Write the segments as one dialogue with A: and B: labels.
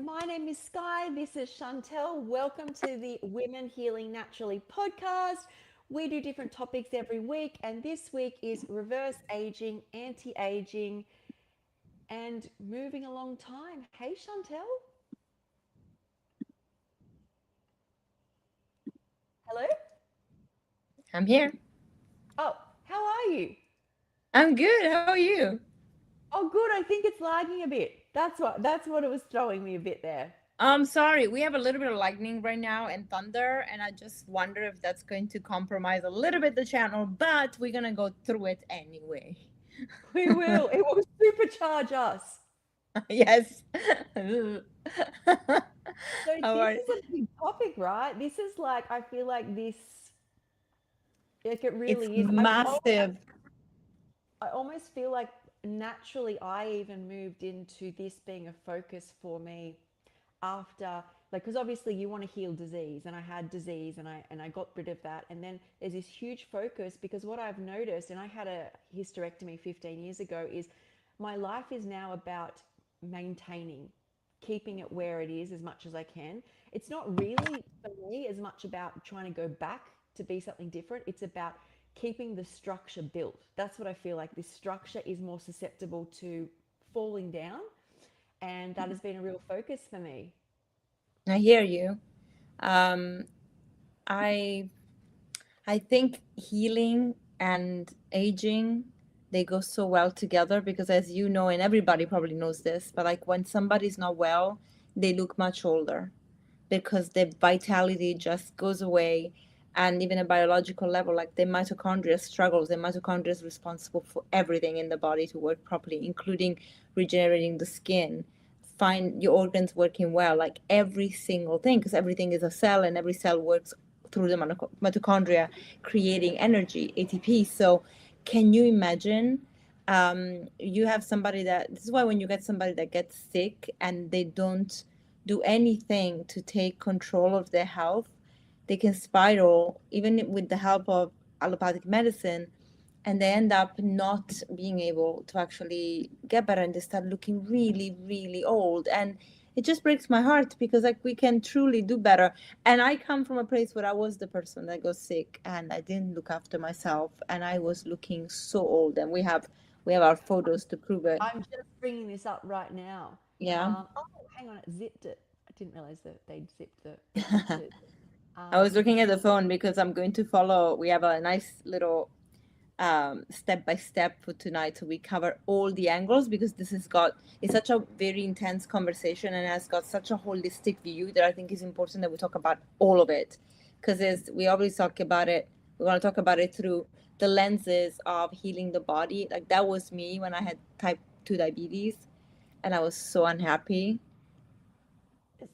A: My name is Sky. This is Chantel. Welcome to the Women Healing Naturally podcast. We do different topics every week, and this week is reverse aging, anti aging, and moving a long time. Hey, Chantel. Hello.
B: I'm here.
A: Oh, how are you?
B: I'm good. How are you?
A: Oh, good. I think it's lagging a bit. That's what it was throwing me a bit there.
B: I'm sorry. We have a little bit of lightning right now and thunder, and I just wonder if that's going to compromise a little bit the channel, but we're gonna go through it anyway.
A: We will. It will supercharge us.
B: Yes.
A: So
B: How
A: this
B: are
A: is a big topic, right? This is like I feel like this, like it
B: It's
A: really is.
B: massive.
A: I almost feel like naturally I even moved into this being a focus for me after, like, because obviously you want to heal disease, and I had disease, and I got rid of that, and then there's this huge focus because what I've noticed, and I had a hysterectomy 15 years ago, is my life is now about maintaining, keeping it where it is as much as I can. It's not really for me as much about trying to go back to be something different. It's about keeping the structure built. That's what I feel like. This structure is more susceptible to falling down, and that has been a real focus for me.
B: I hear you. Um, I I think healing and aging, they go so well together because, as you know, and everybody probably knows this, but like when somebody's not well, they look much older because their vitality just goes away. And even at biological level, like the mitochondria struggles, the mitochondria is responsible for everything in the body to work properly, including regenerating the skin, find your organs working well, like every single thing, because everything is a cell and every cell works through the mitochondria, creating energy, ATP. So, can you imagine? You have somebody that, this is why when you get somebody that gets sick and they don't do anything to take control of their health, they can spiral, even with the help of allopathic medicine, and they end up not being able to actually get better and they start looking really, really old. And it just breaks my heart because like we can truly do better. And I come from a place where I was the person that got sick and I didn't look after myself and I was looking so old. And we have our photos to prove it.
A: I'm just bringing this up right now.
B: Yeah.
A: Oh, hang on, it zipped it. I didn't realize that they'd zipped the pictures.
B: I was
A: Um,
B: looking at the phone because I'm going to follow. We have a nice little step by step for tonight, so we cover all the angles because this has got, it's such a very intense conversation and has got such a holistic view that I think is important that we talk about all of it, because as we always talk about it, we want to talk about it through the lenses of healing the body. Like that was me when I had type 2 diabetes and I was so unhappy.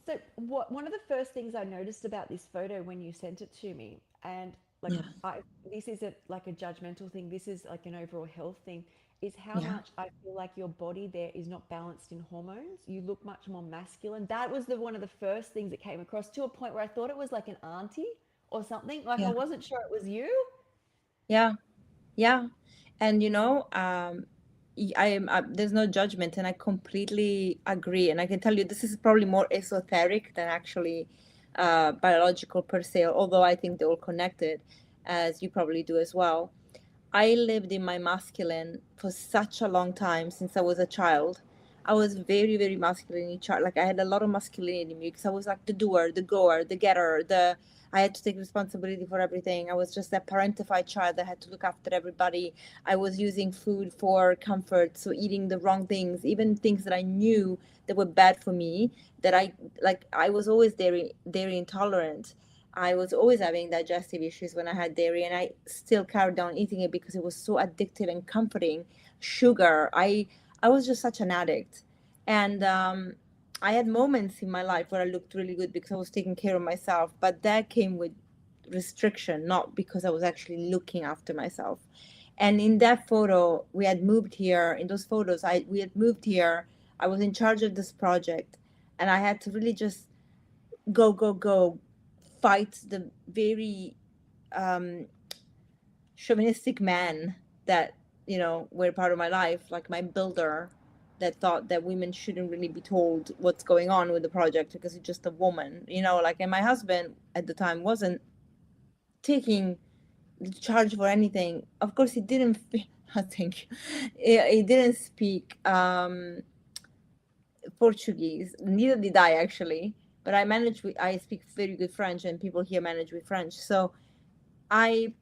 A: so what one of the first things I noticed about this photo when you sent it to me, and like
B: Yeah.
A: I this isn't like a judgmental thing, this is like an overall health thing, is how
B: Yeah.
A: much I feel like your body there is not balanced in hormones. You look much more masculine. That was the one of the first things that came across, to a point where I thought it was like an auntie or something. Like I
B: Yeah.
A: wasn't sure it was you.
B: Yeah. Yeah. And I am, there's no judgment, and I completely agree. And I can tell you, this is probably more esoteric than actually biological per se, although I think they're all connected, as you probably do as well. I lived in my masculine for such a long time since I was a child. I was very, very masculine in child. Like I had a lot of masculinity in me because I was like the doer, the goer, the getter, the I had to take responsibility for everything. I was just a parentified child that had to look after everybody. I was using food for comfort, so eating the wrong things, even things that I knew that were bad for me. That I was always dairy intolerant. I was always having digestive issues when I had dairy, and I still carried on eating it because it was so addictive and comforting. Sugar, I was just such an addict, and I had moments in my life where I looked really good because I was taking care of myself, but that came with restriction, not because I was actually looking after myself. And in that photo, we had moved here. In those photos, I we had moved here. I was in charge of this project, and I had to really just go, go, go, fight the very um, chauvinistic man that were part of my life, like my builder, that thought that women shouldn't really be told what's going on with the project because it's just a woman, like, and my husband at the time wasn't taking the charge for anything. Of course, he didn't. Thank you. He didn't speak Portuguese. Neither did I actually. But I speak very good French, and people here manage with French. So I,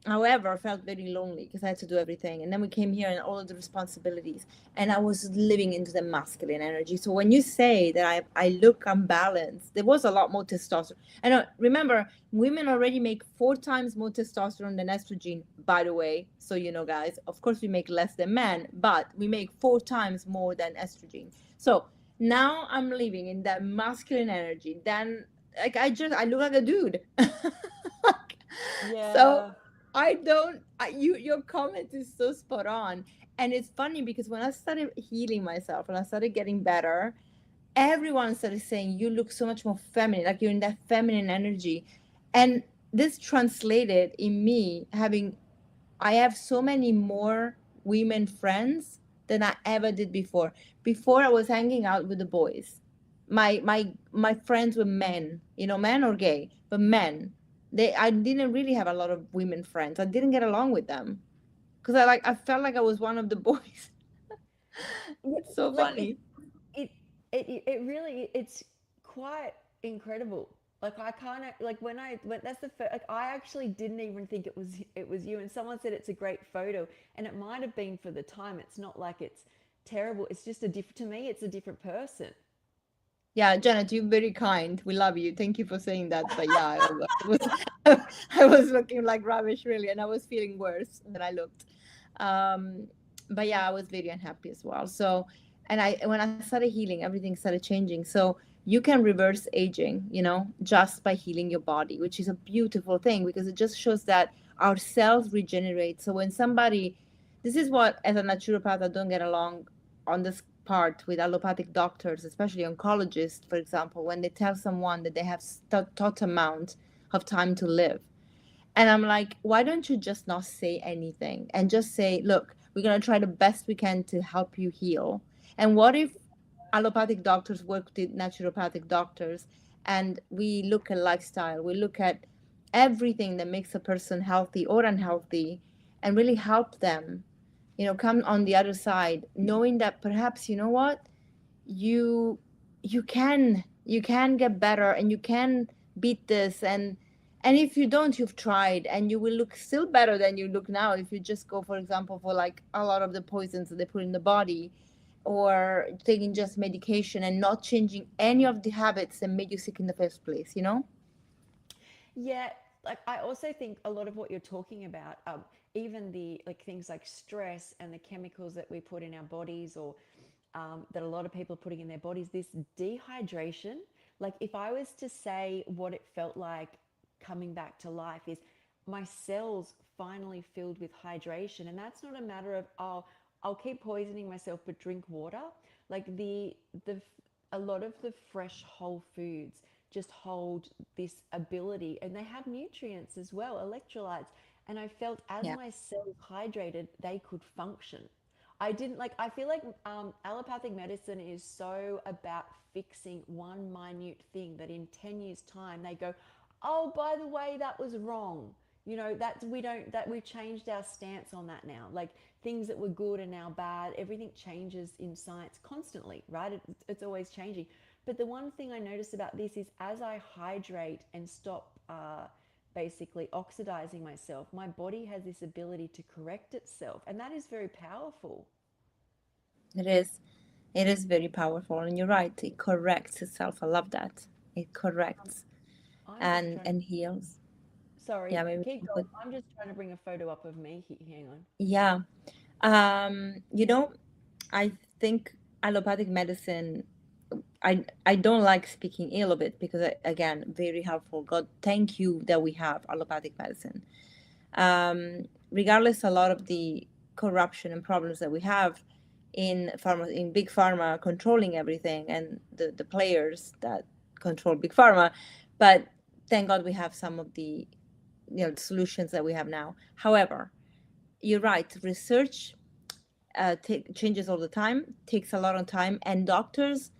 B: however, felt very lonely because I had to do everything. And then we came here and all of the responsibilities. And I was living into the masculine energy. So when you say that I look unbalanced, there was a lot more testosterone. And remember, women already make 4 times more testosterone than estrogen, by the way. So, guys, of course, we make less than men, but we make 4 times more than estrogen. So now I'm living in that masculine energy. Then, like, I look like a dude. So
A: Yeah.
B: I don't. Your comment is so spot on, and it's funny because when I started healing myself and I started getting better, everyone started saying you look so much more feminine, like you're in that feminine energy, and this translated in me having. I have so many more women friends than I ever did before. Before I was hanging out with the boys. My friends were men, men or gay, but men. I didn't really have a lot of women friends. I didn't get along with them because I felt like I was one of the boys.
A: Yeah,
B: It's so
A: like
B: funny.
A: it it really it's quite incredible. Like I kind of like when that's the first, like I actually didn't even think it was you, and someone said it's a great photo, and it might have been for the time. It's not like it's terrible. It's just a different, to me it's a different person.
B: Yeah, Janet, you're very kind. We love you. Thank you for saying that. But yeah, I was I was looking like rubbish really, and I was feeling worse than I looked. Um, but yeah, I was very unhappy as well. So, and when I started healing, everything started changing. So you can reverse aging, just by healing your body, which is a beautiful thing because it just shows that our cells regenerate. So when somebody, this is what as a naturopath I don't get along on this part with allopathic doctors, especially oncologists, for example, when they tell someone that they have tot amount of time to live. And I'm like, why don't you just not say anything and just say, look, we're going to try the best we can to help you heal. And what if allopathic doctors work with naturopathic doctors and we look at lifestyle, we look at everything that makes a person healthy or unhealthy and really help them, come on the other side, knowing that perhaps, what, you you can get better and you can beat this, and if you don't, you've tried and you will look still better than you look now if you just go, for example, for like a lot of the poisons that they put in the body or taking just medication and not changing any of the habits that made you sick in the first place.
A: Yeah, like I also think a lot of what you're talking about, even the like things like stress and the chemicals that we put in our bodies, or that a lot of people are putting in their bodies, this dehydration. Like if I was to say what it felt like coming back to life, is my cells finally filled with hydration, and that's not a matter of, oh, I'll keep poisoning myself but drink water. Like the a lot of the fresh whole foods just hold this ability, and they have nutrients as well, electrolytes. And I felt as
B: Yeah.
A: my cells hydrated, they could function. I didn't like, I feel like allopathic medicine is so about fixing one minute thing that in 10 years' time they go, oh, by the way, that was wrong. That we don't, that we've changed our stance on that now. Like things that were good are now bad. Everything changes in science constantly, right? It's always changing. But the one thing I notice about this is as I hydrate and stop basically oxidizing myself, my body has this ability to correct itself. And that is very powerful.
B: It is it is very powerful, and you're right, it corrects itself. I love that. It
A: Um,
B: corrects
A: I'm just
B: and
A: trying to,
B: and heals.
A: sorry,
B: Yeah, maybe we
A: keep
B: can
A: going.
B: put.
A: I'm just trying to bring a photo up of me. Hang on.
B: Yeah. You know, I think allopathic medicine, I don't like speaking ill of it because again, very helpful. God, thank you that we have allopathic medicine. Regardless a lot of the corruption and problems that we have in pharma, in big pharma controlling everything, and the players that control big pharma, but thank God we have some of the solutions that we have now. However, you're right, research changes all the time, takes a lot of time, and doctors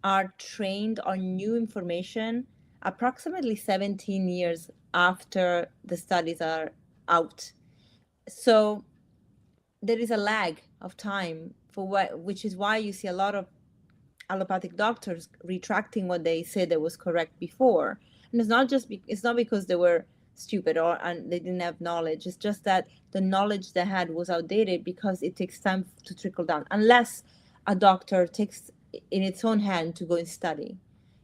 B: are trained on new information approximately 17 years after the studies are out. So there is a lag of time for what, which is why you see a lot of allopathic doctors retracting what they said that was correct before. And it's not just it's not because they were stupid or and they didn't have knowledge. It's just that the knowledge they had was outdated because it takes time to trickle down. Unless a doctor takes in its own hand to go and study,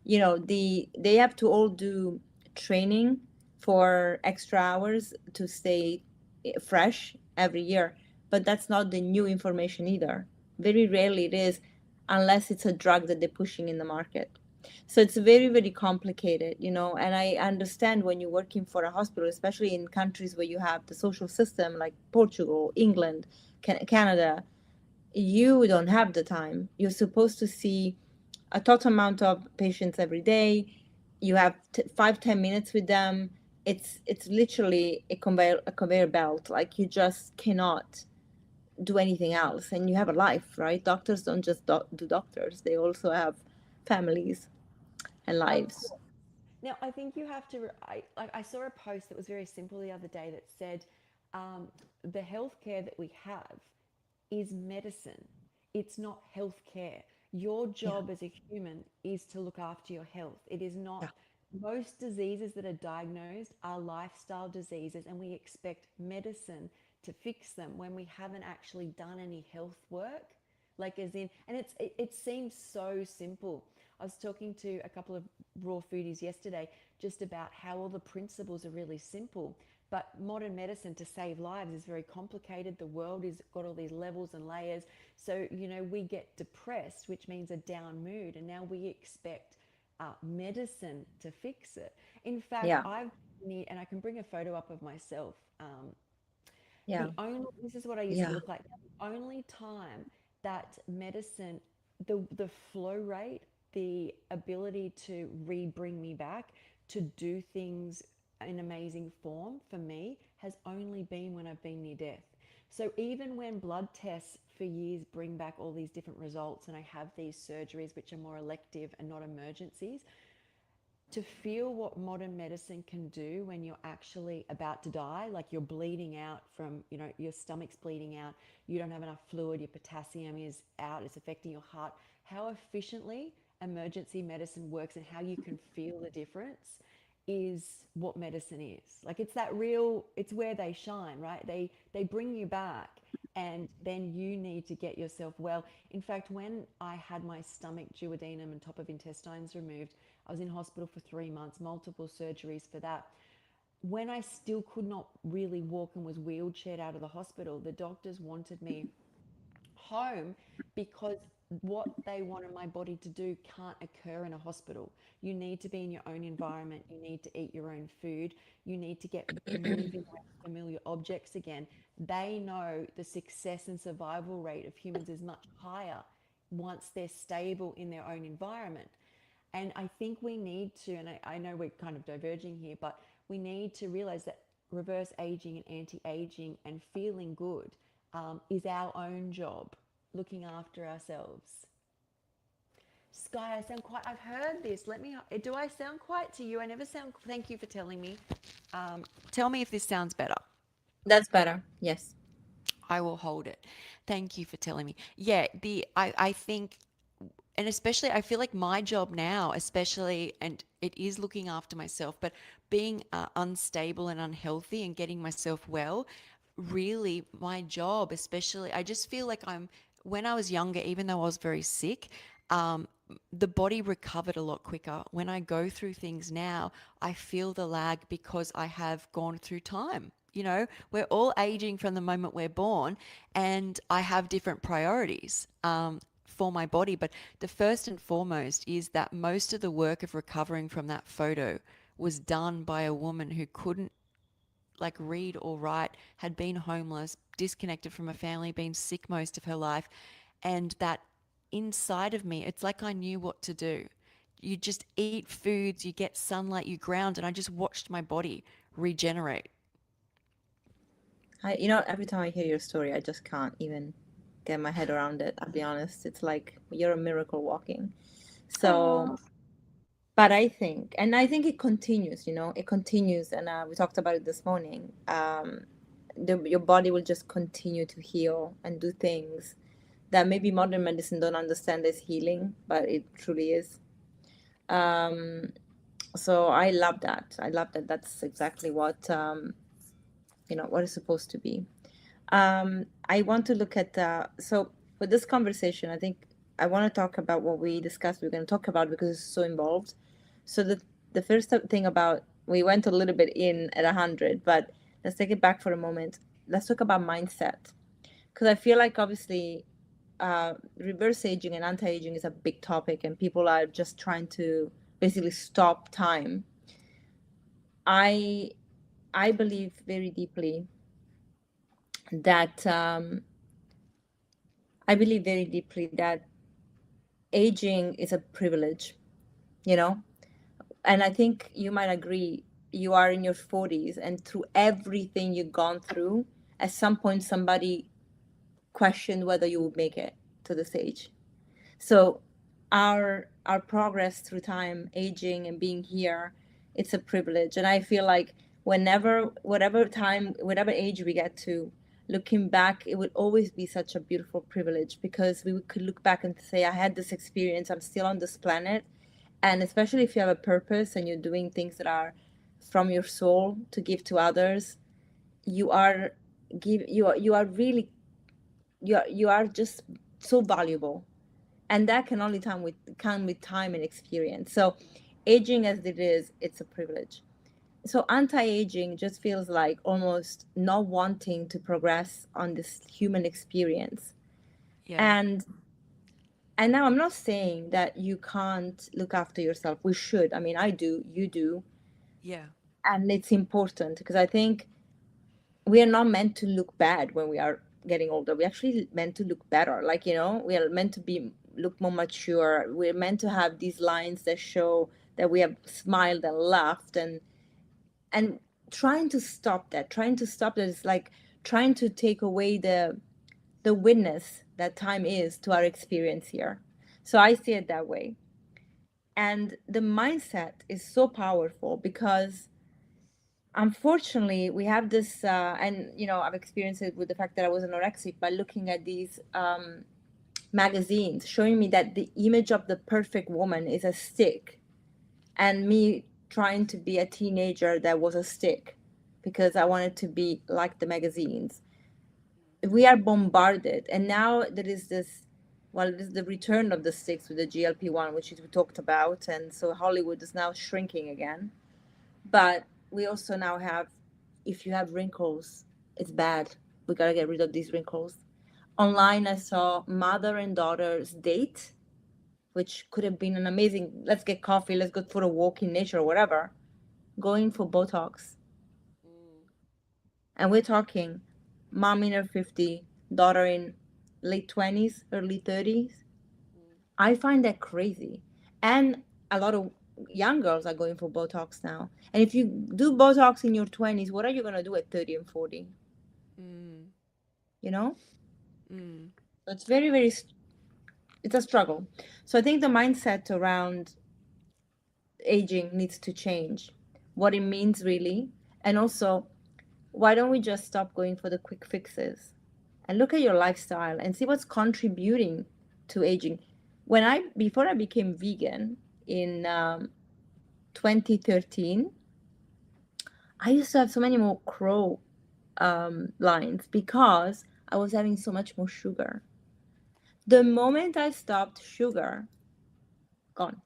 B: they have to all do training for extra hours to stay fresh every year. But that's not the new information either. Very rarely it is, unless it's a drug that they're pushing in the market. So it's very, very complicated, and I understand when you're working for a hospital, especially in countries where you have the social system like Portugal, England, Canada. You don't have the time. You're supposed to see a total amount of patients every day. You have 5-10 minutes with them. It's literally a conveyor belt. Like, you just cannot do anything else, and you have a life, right? Doctors don't just do doctors, they also have families and
A: Of
B: lives.
A: course. Now, I think you have to. I saw a post that was very simple the other day that said, the healthcare that we have is medicine. It's not healthcare. Your
B: Yeah,
A: job as a human is to look after your health. It is
B: yeah,
A: not. Most diseases that are diagnosed are lifestyle diseases, and we expect medicine to fix them when we haven't actually done any health work. Like, as in, and it seems so simple. I was talking to a couple of raw foodies yesterday just about how all the principles are really simple, but modern medicine to save lives is very complicated. The world has got all these levels and layers. So, we get depressed, which means a down mood, and now we expect medicine to fix it. In fact,
B: yeah,
A: I've need, and I can bring a photo up of myself.
B: yeah,
A: The only This is what I used to
B: yeah.
A: look like. The only time that medicine, the flow rate, the ability to bring me back to do things in amazing form for me has only been when I've been near death. So even when blood tests for years bring back all these different results and I have these surgeries which are more elective and not emergencies, to feel what modern medicine can do when you're actually about to die, like you're bleeding out from, your stomach's bleeding out, you don't have enough fluid, your potassium is out, it's affecting your heart, how efficiently emergency medicine works and how you can feel the difference is what medicine is. Like, it's that real, it's where they shine, right? They bring you back, and then you need to get yourself well. In fact, when I had my stomach duodenum and top of intestines removed, I was in hospital for 3 months, multiple surgeries for that. When I still could not really walk and was wheelchaired out of the hospital, the doctors wanted me home because what they wanted my body to do can't occur in a hospital. You need to be in your own environment. You need to eat your own food. You need to get moving around familiar objects again. They know the success and survival rate of humans is much higher once they're stable in their own environment. And I think we need to, and I know we're kind of diverging here, but we need to realize that reverse aging and anti aging and feeling good is our own job, looking after ourselves. Sky, I sound quite, I've heard this. Do I sound quiet to you? I never sound, thank you for telling me. Tell me if this sounds better.
B: That's better. Yes.
A: I will hold it. Thank you for telling me. Yeah, I think, and especially I feel like my job now, especially, and it is looking after myself, but being unstable and unhealthy and getting myself well, really my job, especially, I just feel like when I was younger, even though I was very sick, um, the body recovered a lot quicker. When I go through things now, I feel the lag because I have gone through time. We're all aging from the moment we're born, and I have different priorities for my body. But the first and foremost is that most of the work of recovering from that photo was done by a woman who couldn't like read or write, had been homeless, disconnected from a family, been sick most of her life. And that inside of me, it's like I knew what to do. You just eat foods, you get sunlight, you ground. And I just watched my body regenerate.
B: Every time I hear your story, I just can't even. get my head around it. I'll be honest. It's like you're a miracle walking. So,
A: Oh,
B: but I think it continues, it continues. And we talked about it this morning. Your body will just continue to heal and do things that maybe modern medicine don't understand as healing, but it truly is. Um, so I love that. I love that. That's exactly what, what is supposed to be. I want to look at so for this conversation, I think I want to talk about what we discussed. We're going to talk about because it's so involved. So the first thing about we went a little bit in at 100, but let's take it back for a moment. Let's talk about mindset because I feel like obviously reverse aging and anti-aging is a big topic, and people are just trying to basically stop time. I I believe very deeply that that aging is a privilege, you know? And I think you might agree, you are in your 40s, and through everything you've gone through, at some point somebody questioned whether you would make it to the stage. So our progress through time, aging and being here, it's a privilege. And I feel like whenever, whatever time, whatever age we get to, looking back, it would always be such a beautiful privilege because we could look back and say, I had this experience, I'm still on this planet. And especially if you have a purpose and you're doing things that are from your soul to give to others, you are you are really you are just so valuable, and that can only come with time and experience. So aging as it is, it's a privilege. So anti-aging just feels like almost not wanting to progress on this human experience.
A: yeah,
B: And and now I'm not saying that you can't look after yourself. We should. I mean, I do, you do,
A: yeah,
B: and it's important because I think we are not meant to look bad when we are getting older. We actually meant to look better. Like, we are meant to be look more mature. We're meant to have these lines that show that we have smiled and laughed, and trying to stop that is like trying to take away the witness that time is to our experience here. So I see it that way. And the mindset is so powerful because unfortunately we have this and I've experienced it with the fact that I was anorexic by looking at these magazines showing me that the image of the perfect woman is a stick, and me trying to be a teenager that was a stick because I wanted to be like the magazines. We are bombarded, and now there is this, well, this is the return of the sticks with the GLP-1, which we talked about, and so Hollywood is now shrinking again. But we also now have, if you have wrinkles, it's bad. We gotta get rid of these wrinkles. Online, I saw mother and daughter's date, which could have been an amazing, let's get coffee, let's go for a walk in nature or whatever, going for Botox.
A: mm,
B: And we're talking mom in her 50, daughter in late 20s, early 30s.
A: mm,
B: I find that crazy. And a lot of young girls are going for Botox now. And if you do Botox in your 20s, what are you going to do at 30 and 40?
A: mm,
B: You know?
A: mm,
B: So it's very, very, it's a struggle. So I think the mindset around aging needs to change, what it means really. And also, why don't we just stop going for the quick fixes and look at your lifestyle and see what's contributing to aging? Before I became vegan in 2013, I used to have so many more crow lines because I was having so much more sugar. The moment I stopped sugar, gone,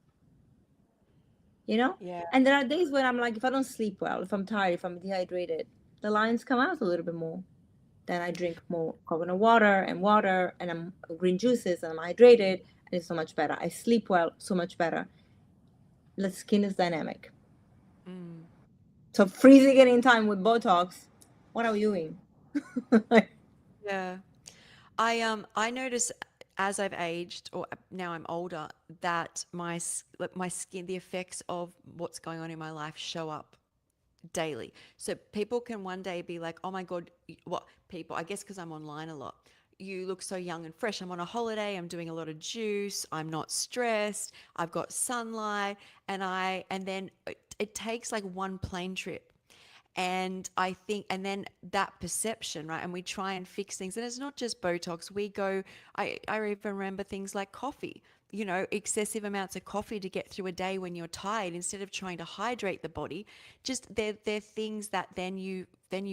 B: you know?
A: yeah,
B: And there are days when I'm like, if I don't sleep well, if I'm tired, if I'm dehydrated, the lines come out a little bit more. Then I drink more coconut water, and I'm green juices, and I'm hydrated, and it's so much better. I sleep well, so much better. The skin is dynamic.
A: mm,
B: So freezing it in time with Botox, what are we doing?
A: yeah. I notice as I've aged, or now I'm older, that like my skin, the effects of what's going on in my life show up daily. So people can one day be like, "Oh my God," what people? I guess because I'm online a lot. you look so young and fresh. I'm on a holiday, I'm doing a lot of juice, I'm not stressed, I've got sunlight, and then it takes like one plane trip. And I think, and then that perception, right? And we try and fix things. And it's not just Botox. We go, I even remember things like coffee, excessive amounts of coffee to get through a day when you're tired, instead of trying to hydrate the body. Just they're things that then you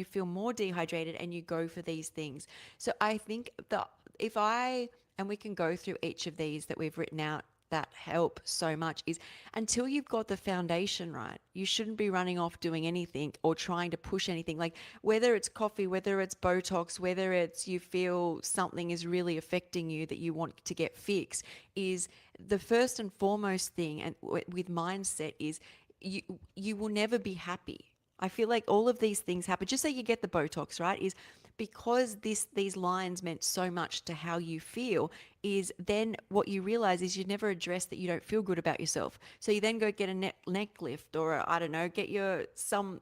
A: feel more dehydrated and you go for these things. So I think that if I, and we can go through each of these that we've written out that help so much, is until you've got the foundation right, you shouldn't be running off doing anything or trying to push anything. Like whether it's coffee, whether it's Botox, whether it's you feel something is really affecting you that you want to get fixed, is the first and foremost thing. And with mindset is you you will never be happy. I feel like all of these things happen. Just say you get the Botox, right? Is because these lines meant so much to how you feel, is then what you realize is you never address that you don't feel good about yourself. So you then go get a neck lift, or I don't know, get your some,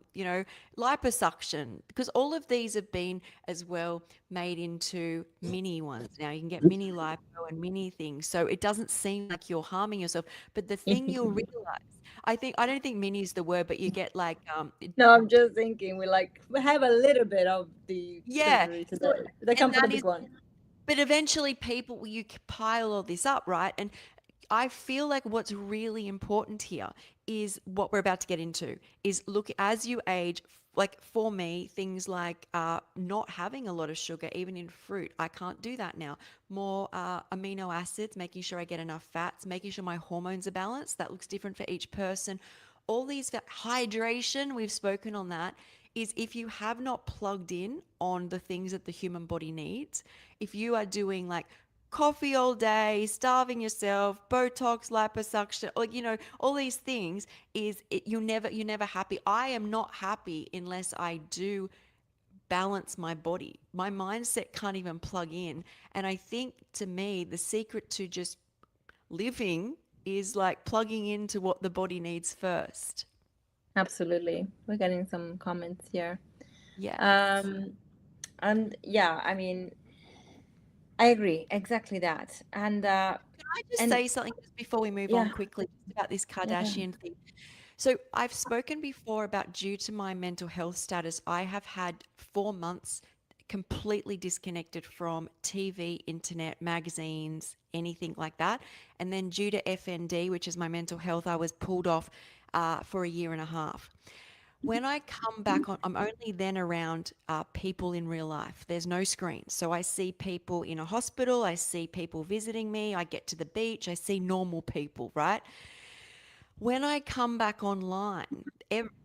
A: liposuction, because all of these have been as well made into mini ones. Now you can get mini lipo and mini things. So it doesn't seem like you're harming yourself. But the thing you'll realize, I don't think mini is the word, but you get like
B: No, I'm just thinking we have a little bit of the
A: yeah.
B: surgery
A: So,
B: today. They
A: and
B: come for the
A: that
B: big
A: is,
B: one.
A: but eventually people, you pile all this up, right? And I feel like what's really important here is what we're about to get into, is look, as you age, like for me, things like not having a lot of sugar, even in fruit, I can't do that now. More amino acids, making sure I get enough fats, making sure my hormones are balanced. That looks different for each person. All these hydration, we've spoken on that, is if you have not plugged in on the things that the human body needs, if you are doing like coffee all day, starving yourself, Botox, liposuction, like all these things, you're never happy. I am not happy unless I do balance my body. My mindset can't even plug in. And I think to me, the secret to just living is like plugging into what the body needs first.
B: Absolutely. We're getting some comments here.
A: Yes.
B: Um, and yeah, I mean, I agree exactly that.
A: Can I just
B: And
A: say something just before we move on
B: yeah,
A: quickly, just about this
B: yeah, go ahead.
A: Kardashian thing? So I've spoken before about, due to my mental health status, I have had 4 months completely disconnected from TV, internet, magazines, anything like that. And then due to FND, which is my mental health, I was pulled off for a year and a half. When I come back on, I'm only then around people in real life. There's no screens. So I see people in a hospital, I see people visiting me, I get to the beach, I see normal people, right? When I come back online,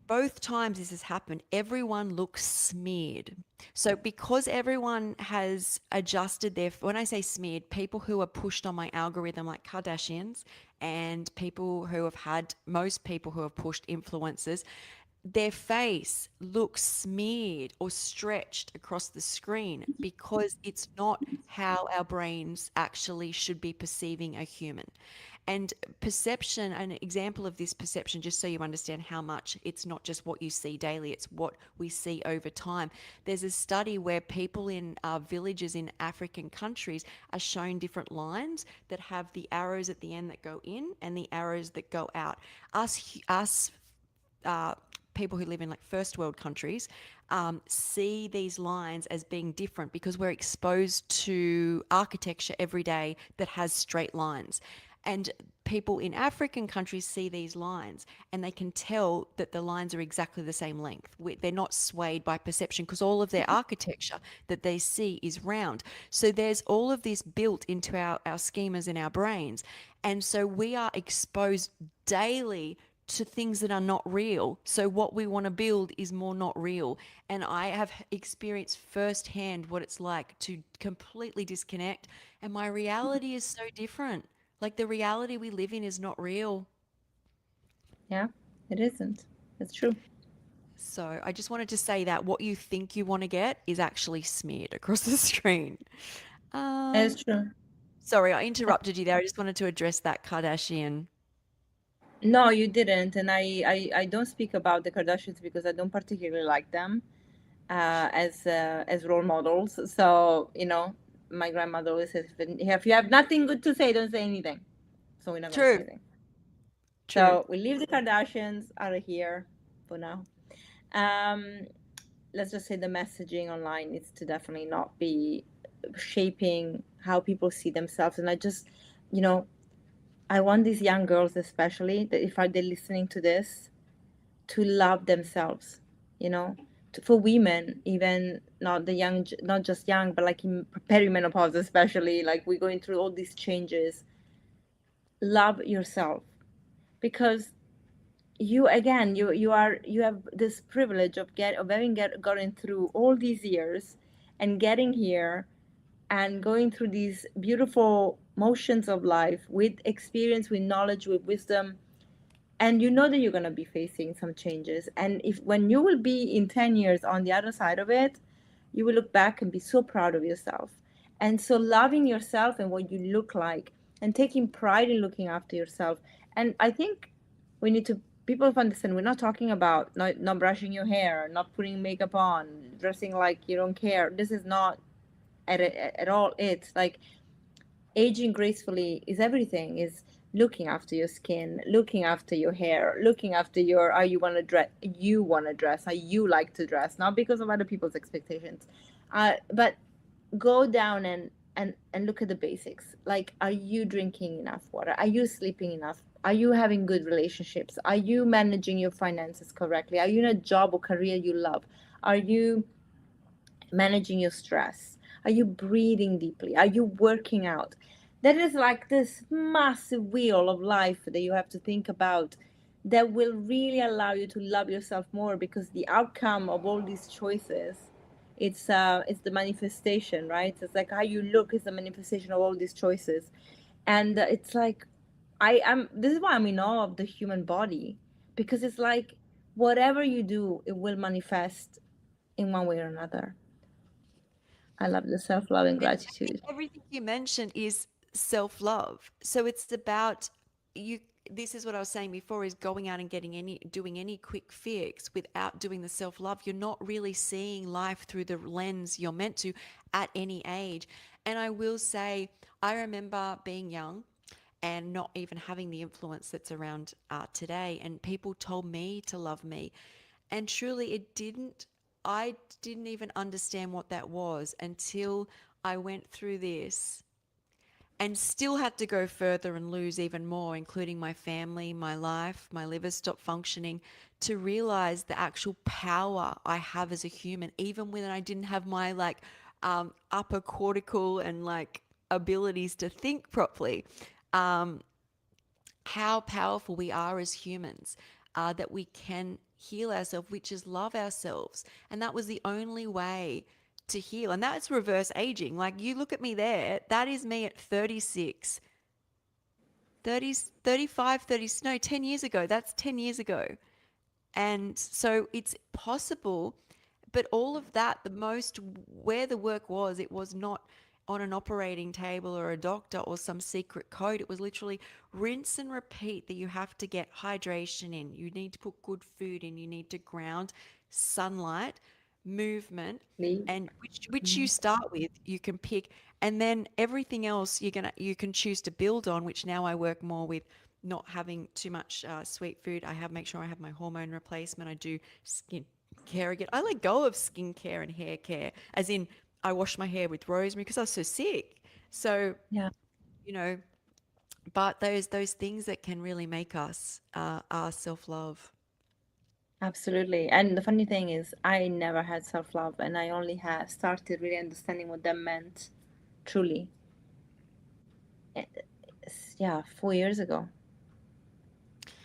A: both times this has happened, everyone looks smeared. So because everyone has adjusted when I say smeared, people who are pushed on my algorithm like Kardashians, and people who have had, most people who have pushed influencers, their face looks smeared or stretched across the screen, because it's not how our brains actually should be perceiving a human. And perception, an example of this perception, just so you understand how much it's not just what you see daily, it's what we see over time. There's a study where people in villages in African countries are shown different lines that have the arrows at the end that go in and the arrows that go out. Us uh, people who live in like first world countries see these lines as being different, because we're exposed to architecture every day that has straight lines. And people in African countries see these lines and they can tell that the lines are exactly the same length. They're not swayed by perception, because all of their architecture that they see is round. So there's all of this built into our schemas in our brains. And so we are exposed daily to things that are not real. So what we want to build is more not real. And I have experienced firsthand what it's like to completely disconnect. And my reality is so different. Like the reality we live in is not real.
B: Yeah, it isn't. It's true.
A: So I just wanted to say that what you think you want to get is actually smeared across the screen. Um,
B: It's true.
A: Sorry, I interrupted you there. I just wanted to address that Kardashian.
B: No, you didn't. And I don't speak about the Kardashians because I don't particularly like them as role models. So, my grandmother always says, if you have nothing good to say, don't say anything. So we're not going to say
A: True.
B: anything.
A: True.
B: So we leave the Kardashians out of here for now. Um, let's just say the messaging online needs to definitely not be shaping how people see themselves. And I just, you know, I want these young girls, especially, that if they're listening to this, to love themselves, you know, for women, even not the young, not just young, but like in perimenopause, especially, like we're going through all these changes. Love yourself, because you, again, you have this privilege of having gotten through all these years and getting here and going through these beautiful motions of life with experience, with knowledge, with wisdom. And you know that you're going to be facing some changes, and if when you will be in 10 years on the other side of it, you will look back and be so proud of yourself. And so loving yourself and what you look like, and taking pride in looking after yourself. And I think we need to, people have understand, we're not talking about not brushing your hair, not putting makeup on, dressing like you don't care. This is not at all it. Like, aging gracefully is everything, is looking after your skin, looking after your hair, looking after your, how you want to dress, how you like to dress, not because of other people's expectations. But go down and look at the basics. Like, are you drinking enough water? Are you sleeping enough? Are you having good relationships? Are you managing your finances correctly? Are you in a job or career you love? Are you managing your stress? Are you breathing deeply? Are you working out? That is like this massive wheel of life that you have to think about, that will really allow you to love yourself more, because the outcome of all these choices, it's the manifestation, right? It's like how you look is the manifestation of all these choices. And it's like, I am, this is why I'm in awe of the human body, because it's like whatever you do, it will manifest in one way or another. I love the self love and
A: And I think
B: gratitude.
A: everything you mentioned is self-love. So it's about you. This is what I was saying before, is going out and doing any quick fix without doing the self-love. You're not really seeing life through the lens you're meant to at any age. And I will say, I remember being young and not even having the influence that's around today. And people told me to love me. And truly, I didn't even understand what that was until I went through this and still had to go further and lose even more, including my family, my life, my liver stopped functioning, to realize the actual power I have as a human, even when I didn't have my upper cortical and like abilities to think properly. Um, how powerful we are as humans, that we can heal ourselves, which is love ourselves. And that was the only way to heal. And that's reverse aging. Like, you look at me there, that is me at 36, 30, 35, 30, no, 10 years ago. That's 10 years ago. And so it's possible, but all of that, the most where the work was, it was not on an operating table or a doctor or some secret code. It was literally rinse and repeat, that you have to get hydration in. You need to put good food in. You need to ground, sunlight, movement,
B: Leave.
A: and which you start with, you can pick, and then everything else you can choose to build on. Which now I work more with not having too much sweet food. I have make sure I have my hormone replacement. I do skin care again. I let go of skincare and hair care, as in I wash my hair with rosemary because I was so sick. So
B: Yeah,
A: you know, but those things that can really make us are self love.
B: absolutely. And the funny thing is, I never had self love, and I only had started really understanding what that meant truly. eh, Yeah, 4 years ago,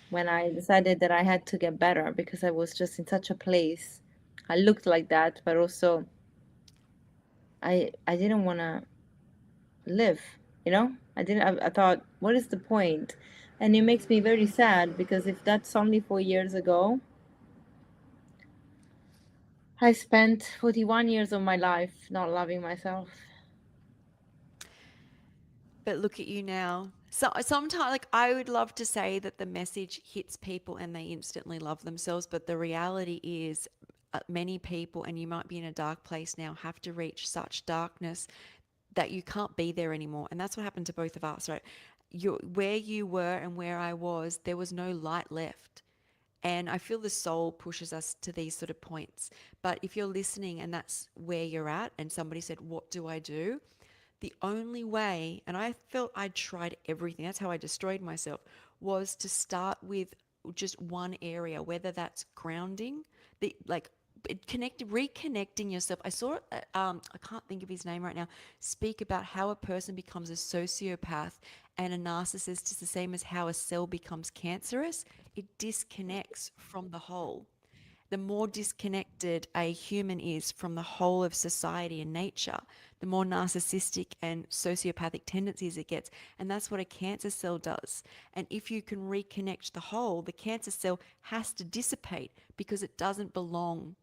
B: when I decided that I had to get better because I was just in such a place. I looked like that, but also I didn't want to live. You know, I didn't. I thought, what is the point? And it makes me very sad, because if that's only 4 years ago, I spent 41 years of my life not loving myself.
A: But look at you now. So sometimes, like, I would love to say that the message hits people and they instantly love themselves, but the reality is, many people, and you might be in a dark place now, have to reach such darkness that you can't be there anymore. And that's what happened to both of us, right? Where you were and where I was, there was no light left. And I feel the soul pushes us to these sort of points. But if you're listening and that's where you're at, and somebody said, "What do I do?" The only way, and I felt I'd tried everything, that's how I destroyed myself, was to start with just one area, whether that's grounding, the like reconnecting yourself. I saw I can't think of his name right now, speak about how a person becomes a sociopath and a narcissist is the same as how a cell becomes cancerous. It disconnects from the whole. The more disconnected a human is from the whole of society and nature, the more narcissistic and sociopathic tendencies it gets. And that's what a cancer cell does. And if you can reconnect the whole, the cancer cell has to dissipate because it doesn't belong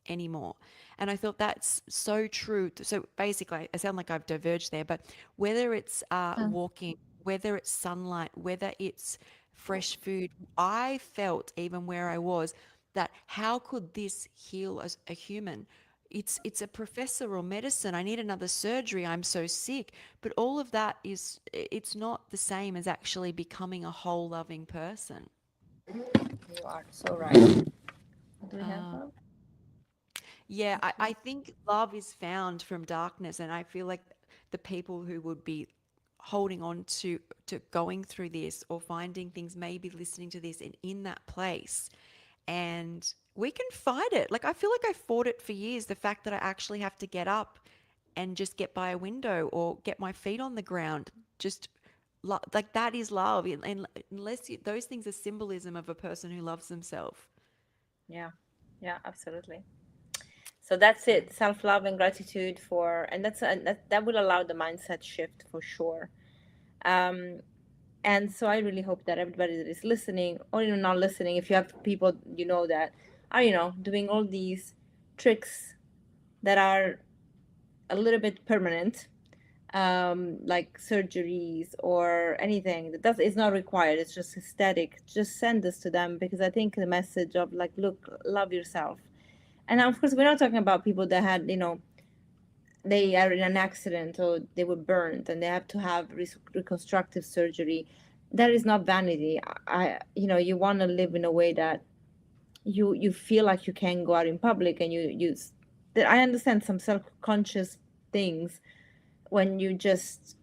A: anymore. And I thought that's so true. So basically, I sound like I've diverged there, but whether it's walking, whether it's sunlight, whether it's fresh food, I felt even where I was that how could this heal as a human? It's a professor or medicine. I need another surgery. I'm so sick. But all of that is it's not the same as actually becoming a whole loving person.
B: You are so right. Do we have
A: Uh,
B: one?
A: Yeah, I think love is found from darkness, and I feel like the people who would be holding on to going through this or finding things, maybe listening to this and in that place, and we can fight it. Like I feel like I fought it for years. The fact that I actually have to get up and just get by a window or get my feet on the ground, just like that is love. And unless those things are symbolism of a person who loves themselves.
B: Yeah, yeah, absolutely. So that's it, self-love and gratitude for, and that will allow the mindset shift for sure. Um, and so I really hope that everybody that is listening, or even not listening, if you have people you know that are doing all these tricks that are a little bit permanent, like surgeries or anything that does is not required, it's just aesthetic, just send this to them, because I think the message of like, look, love yourself. And of course we're not talking about people that had, they are in an accident or they were burned and they have to have reconstructive surgery. That is not vanity. You want to live in a way that you feel like you can go out in public, and that I understand some self-conscious things when you just,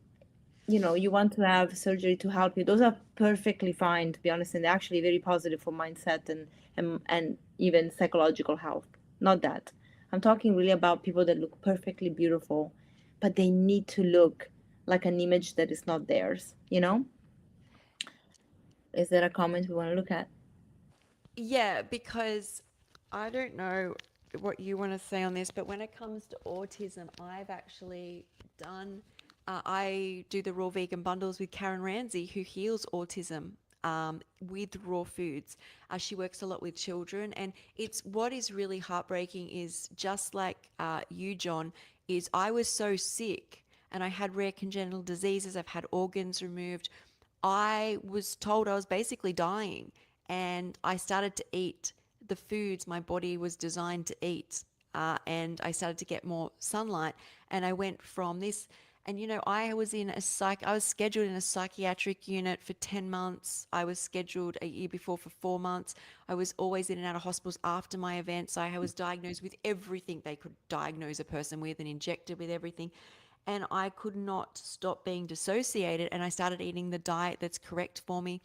B: you want to have surgery to help you. Those are perfectly fine, to be honest, and they're actually very positive for mindset and even psychological health. Not that. I'm talking really about people that look perfectly beautiful, but they need to look like an image that is not theirs. Is there a comment we want to look at?
A: Yeah, because I don't know what you want to say on this, but when it comes to autism, I've actually done, I do the raw vegan bundles with Karen Ramsey, who heals autism with raw foods. She works a lot with children, and it's what is really heartbreaking is just like you, John, is I was so sick and I had rare congenital diseases. I've had organs removed. I was told I was basically dying, and I started to eat the foods my body was designed to eat. And I started to get more sunlight, and I went from this. And I was I was scheduled in a psychiatric unit for 10 months. I was scheduled a year before for 4 months. I was always in and out of hospitals after my events. I was diagnosed with everything they could diagnose a person with and injected with everything. And I could not stop being dissociated. And I started eating the diet that's correct for me.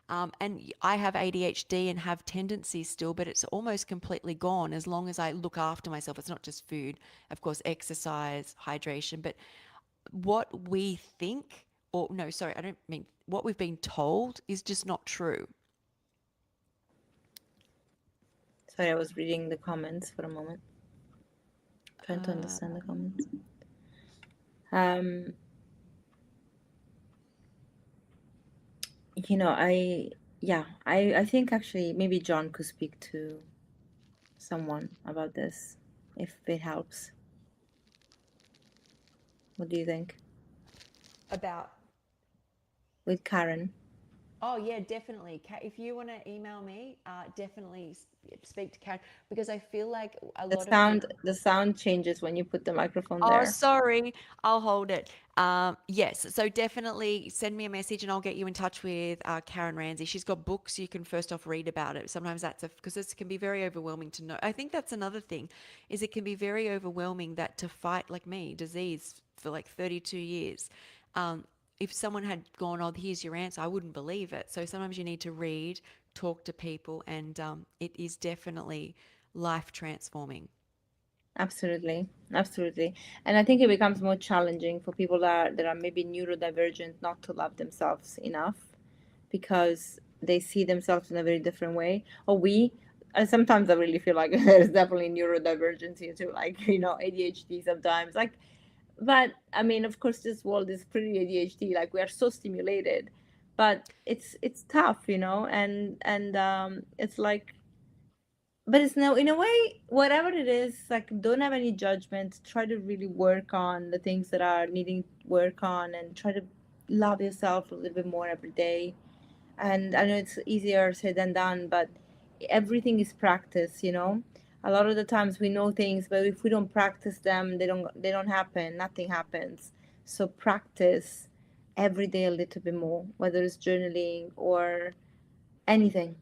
A: And I have ADHD and have tendencies still, but it's almost completely gone as long as I look after myself. It's not just food, of course, exercise, hydration, but what we think, or no, sorry, I don't mean what we've been told is just not true.
B: Sorry, I was reading the comments for a moment, trying to
A: Uh,
B: understand the comments. Um, I yeah, I think actually maybe John could speak to someone about this if it helps. What do you think?
A: about
B: With Karen?
A: Oh yeah, definitely. If you want to email me, definitely speak to Karen, because I feel like a
B: The
A: lot of
B: sound
A: people.
B: the sound changes when you put the microphone
A: Oh,
B: there.
A: sorry. I'll hold it. Yes. So definitely send me a message and I'll get you in touch with Karen Ramsey. She's got books you can first off read about it. Sometimes that's because it can be very overwhelming to know. I think that's another thing is it can be very overwhelming that to fight like me, disease for like 32 years. Um, if someone had gone, oh, here's your answer, I wouldn't believe it. So sometimes you need to read, talk to people, and it is definitely life transforming.
B: Absolutely, absolutely. And I think it becomes more challenging for people that are maybe neurodivergent not to love themselves enough because they see themselves in a very different way. Or we, sometimes I really feel like there's definitely neurodivergence here too, like, ADHD sometimes. Like, but I mean, of course, this world is pretty ADHD. Like, we are so stimulated, but it's tough, and it's like, but it's no, in a way, whatever it is, like, don't have any judgment. Try to really work on the things that are needing work on, and try to love yourself a little bit more every day. And I know it's easier said than done, but everything is practice, a lot of the times we know things, but if we don't practice them, they don't happen, nothing happens. So practice every day a little bit more, whether it's journaling or anything,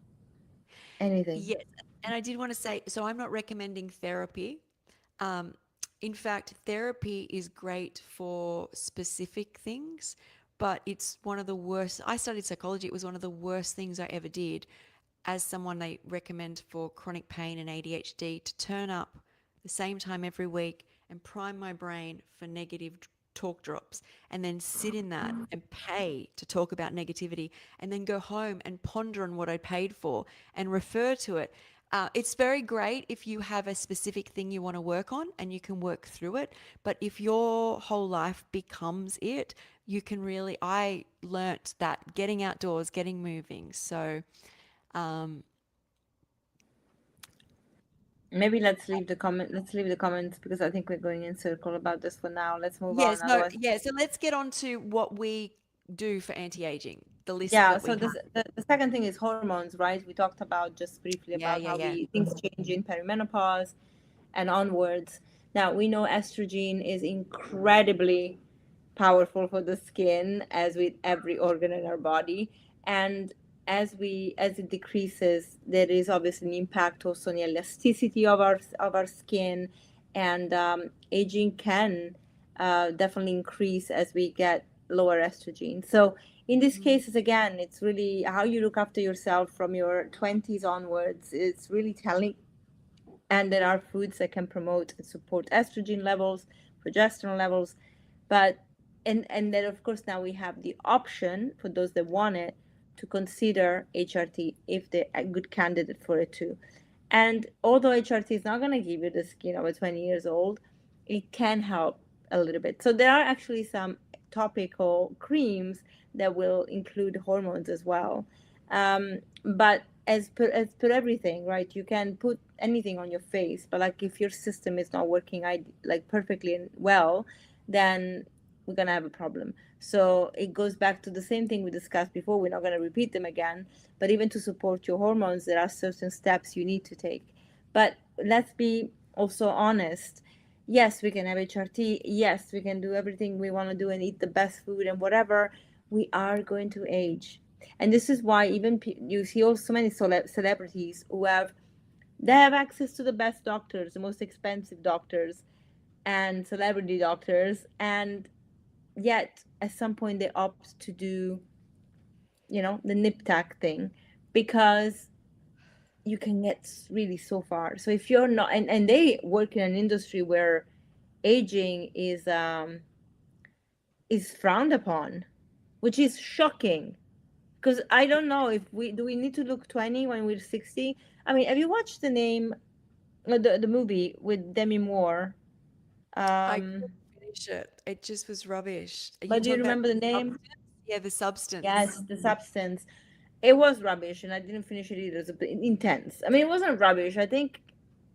B: anything.
A: Yes. And I did want to say, so I'm not recommending therapy. Um, in fact, therapy is great for specific things, but it's one of the worst. I studied psychology. It was one of the worst things I ever did as someone they recommend for chronic pain and ADHD to turn up the same time every week and prime my brain for negative talk drops and then sit in that and pay to talk about negativity and then go home and ponder on what I paid for and refer to it. It's very great if you have a specific thing you want to work on and you can work through it. But if your whole life becomes it, you can really. I learnt that getting outdoors, getting moving. So, um,
B: Maybe let's leave the comments because I think we're going in circle about this for now. Let's move on,
A: yes, no,
B: otherwise.
A: yeah. So let's get on to what we do for anti-aging, the list
B: Yeah,
A: that we
B: so
A: have.
B: the second thing is hormones, right? We talked about just briefly
A: Yeah,
B: about
A: yeah,
B: how
A: yeah.
B: things change in perimenopause and onwards. Now, we know estrogen is incredibly powerful for the skin, as with every organ in our body. And as it decreases, there is obviously an impact also on the elasticity of our skin, and aging can definitely increase as we get lower estrogen. So in these
A: Mm.
B: cases, again, it's really how you look after yourself from your 20s onwards. It's really telling. And there are foods that can promote and support estrogen levels, progesterone levels. But and then, of course, now we have the option for those that want it to consider HRT if they're a good candidate for it too. And although HRT is not going to give you the skin over 20 years old, it can help a little bit. So there are actually some topical creams that will include hormones as well. But as per everything, right? You can put anything on your face, but like if your system is not working like perfectly and well, then we're gonna have a problem. So it goes back to the same thing we discussed before. We're not gonna repeat them again. But even to support your hormones, there are certain steps you need to take. But let's be also honest. Yes, we can have HRT. Yes, we can do everything we want to do and eat the best food and whatever. We are going to age, and this is why even you see also so many celebrities who have access to the best doctors, the most expensive doctors, and celebrity doctors, and yet at some point they opt to do the nip tack thing because you can get really so far. So if you're not, and they work in an industry where aging is frowned upon, which is shocking. Because I don't know if we need to look 20 when we're 60. I mean, have you watched the movie with Demi Moore?
A: I
B: Um,
A: couldn't finish it. It just was rubbish. Are you
B: but do you
A: talking about
B: remember the
A: the
B: name?
A: substance? Yeah, the substance.
B: Yes, The Substance. It was rubbish, and I didn't finish it either. It was a bit intense. I mean, it wasn't rubbish. I think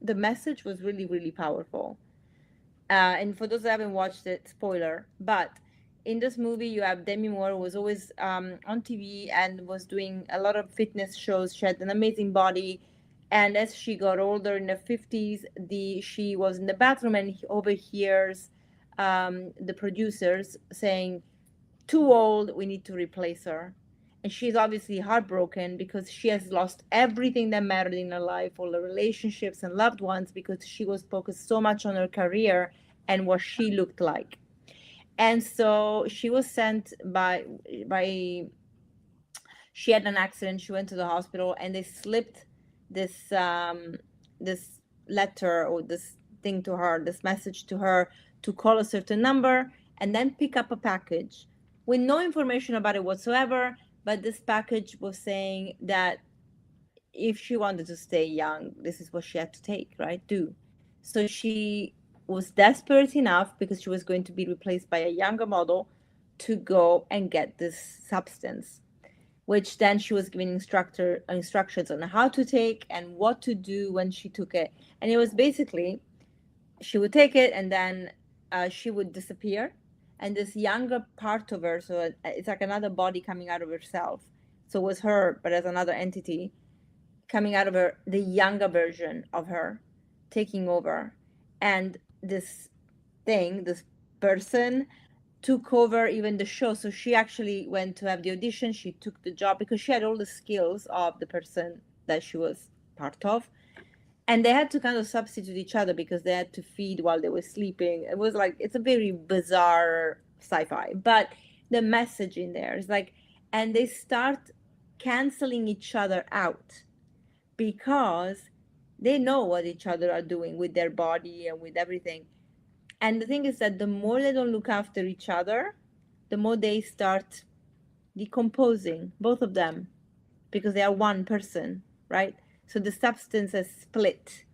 B: the message was really, really powerful. And for those that haven't watched it, spoiler, but in this movie you have Demi Moore, who was always on TV and was doing a lot of fitness shows. She had an amazing body, and as she got older in the 50s, she was in the bathroom and he overhears the producers saying, too old, we need to replace her. And she's obviously heartbroken because she has lost everything that mattered in her life, all the relationships and loved ones, because she was focused so much on her career and what she looked like. And so she was sent by she had an accident. She went to the hospital, and they slipped this this letter or this thing to her, this message to her, to call a certain number and then pick up a package with no information about it whatsoever. But this package was saying that if she wanted to stay young, this is what she had to take, right? Do. So she was desperate enough, because she was going to be replaced by a younger model, to go and get this substance, which then she was giving instructions on how to take and what to do when she took it. And it was basically, she would take it, and then she would disappear, and this younger part of her, so it's like another body coming out of herself, so it was her but as another entity coming out of her, the younger version of her taking over. And this person took over even the show. So she actually went to have the audition. She took the job because she had all the skills of the person that she was part of. And they had to kind of substitute each other because they had to feed while they were sleeping. It was like, it's a very bizarre sci-fi, but the message in there is like, and they start canceling each other out because they know what each other are doing with their body and with everything. And the thing is that the more they don't look after each other, the more they start decomposing, both of them, because they are one person, right? So the substance has split.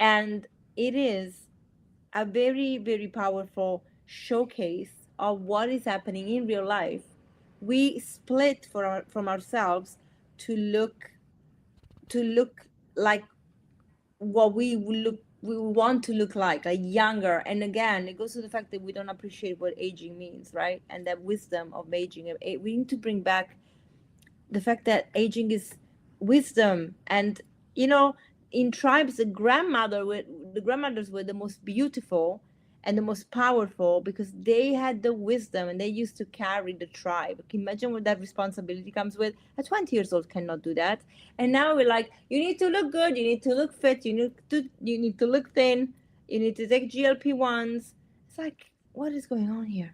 B: And it is a very, very powerful showcase of what is happening in real life. We split from ourselves to look like what we want to look like younger. And again, it goes to the fact that we don't appreciate what aging means, right? And that wisdom of aging. We need to bring back the fact that aging is wisdom. And you know, in tribes, the grandmothers were the most beautiful and the most powerful because they had the wisdom and they used to carry the tribe. Can you imagine what that responsibility comes with? A 20 years old cannot do that. And now we're like, you need to look good, you need to look fit, you need to look thin, you need to take GLP-1s. It's like, what is going on here?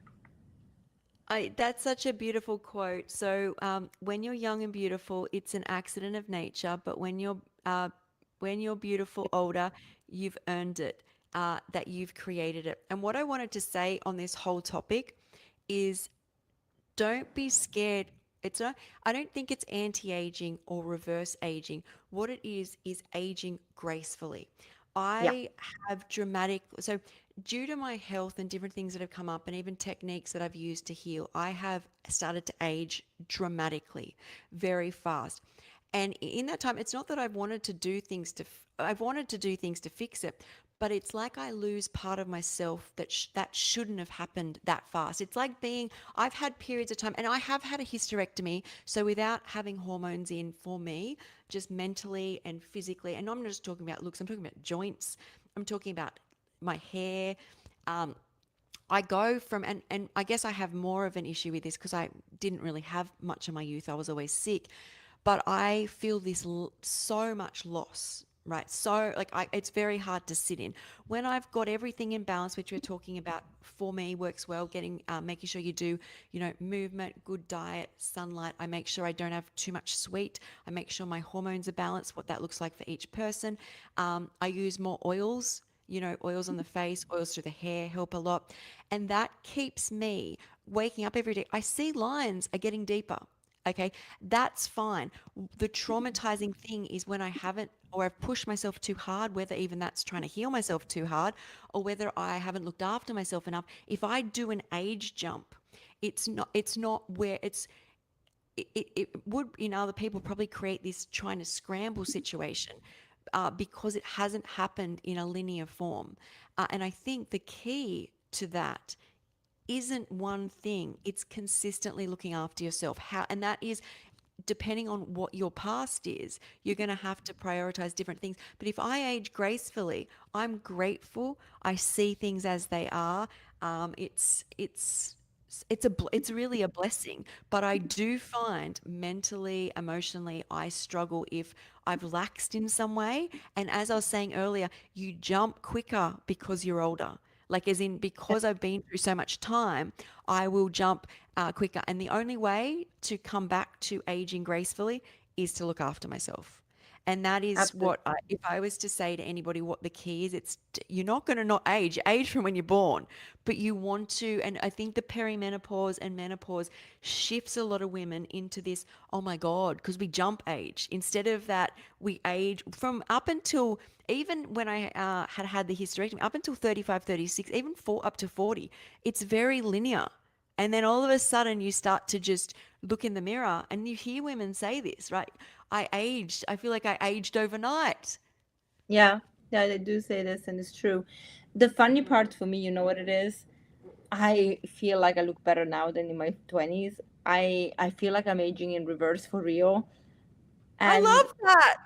A: That's such a beautiful quote. So, when you're young and beautiful, it's an accident of nature. But when you're beautiful older, you've earned it. That you've created it. And what I wanted to say on this whole topic is, don't be scared. It's not, I don't think it's anti-aging or reverse aging. What it is aging gracefully.
B: Yeah.
A: I have dramatic, so due to my health and different things that have come up and even techniques that I've used to heal, I have started to age dramatically, very fast. And in that time, it's not that I've wanted to do things to fix it, but it's like I lose part of myself that shouldn't have happened that fast. It's like I've had periods of time, and I have had a hysterectomy. So without having hormones in for me, just mentally and physically, and I'm not just talking about looks, I'm talking about joints, I'm talking about my hair. Um, I go from, and I guess I have more of an issue with this because I didn't really have much in my youth. I was always sick, but I feel so much loss, right? So it's very hard to sit in when I've got everything in balance, which we're talking about. For me, works well. Making sure you do, movement, good diet, sunlight. I make sure I don't have too much sweet. I make sure my hormones are balanced. What that looks like for each person. I use more oils. Oils on the face, oils through the hair help a lot. And that keeps me waking up every day. I see lines are getting deeper. Okay, that's fine. The traumatizing thing is when I haven't, or I've pushed myself too hard, whether even that's trying to heal myself too hard, or whether I haven't looked after myself enough. If I do an age jump, it's not where it would in other people probably create this trying to scramble situation, because it hasn't happened in a linear form. And I think the key to that isn't one thing. It's consistently looking after yourself. How, and that is depending on what your past is, you're going to have to prioritize different things. But if I age gracefully, I'm grateful. I see things as they are. It's really a blessing. But I do find mentally, emotionally, I struggle if I've laxed in some way. And as I was saying earlier, you jump quicker because you're older. Like, as in, because I've been through so much time, I will jump quicker. And the only way to come back to aging gracefully is to look after myself. And that is
B: Absolutely.
A: what if I was to say to anybody what the key is, it's you're not going to not age. You age from when you're born, but you want to. And I think the perimenopause and menopause shifts a lot of women into this, oh my God, because we jump age. Instead of that, we age from up until, even when I had the hysterectomy, up until 35, 36, even up to 40, it's very linear. And then all of a sudden, you start to just look in the mirror and you hear women say this, right? I aged. I feel like I aged overnight.
B: Yeah, yeah, they do say this, and it's true. The funny part for me, you know what it is? I feel like I look better now than in my 20s. I feel like I'm aging in reverse for real.
A: I
B: And
A: love that.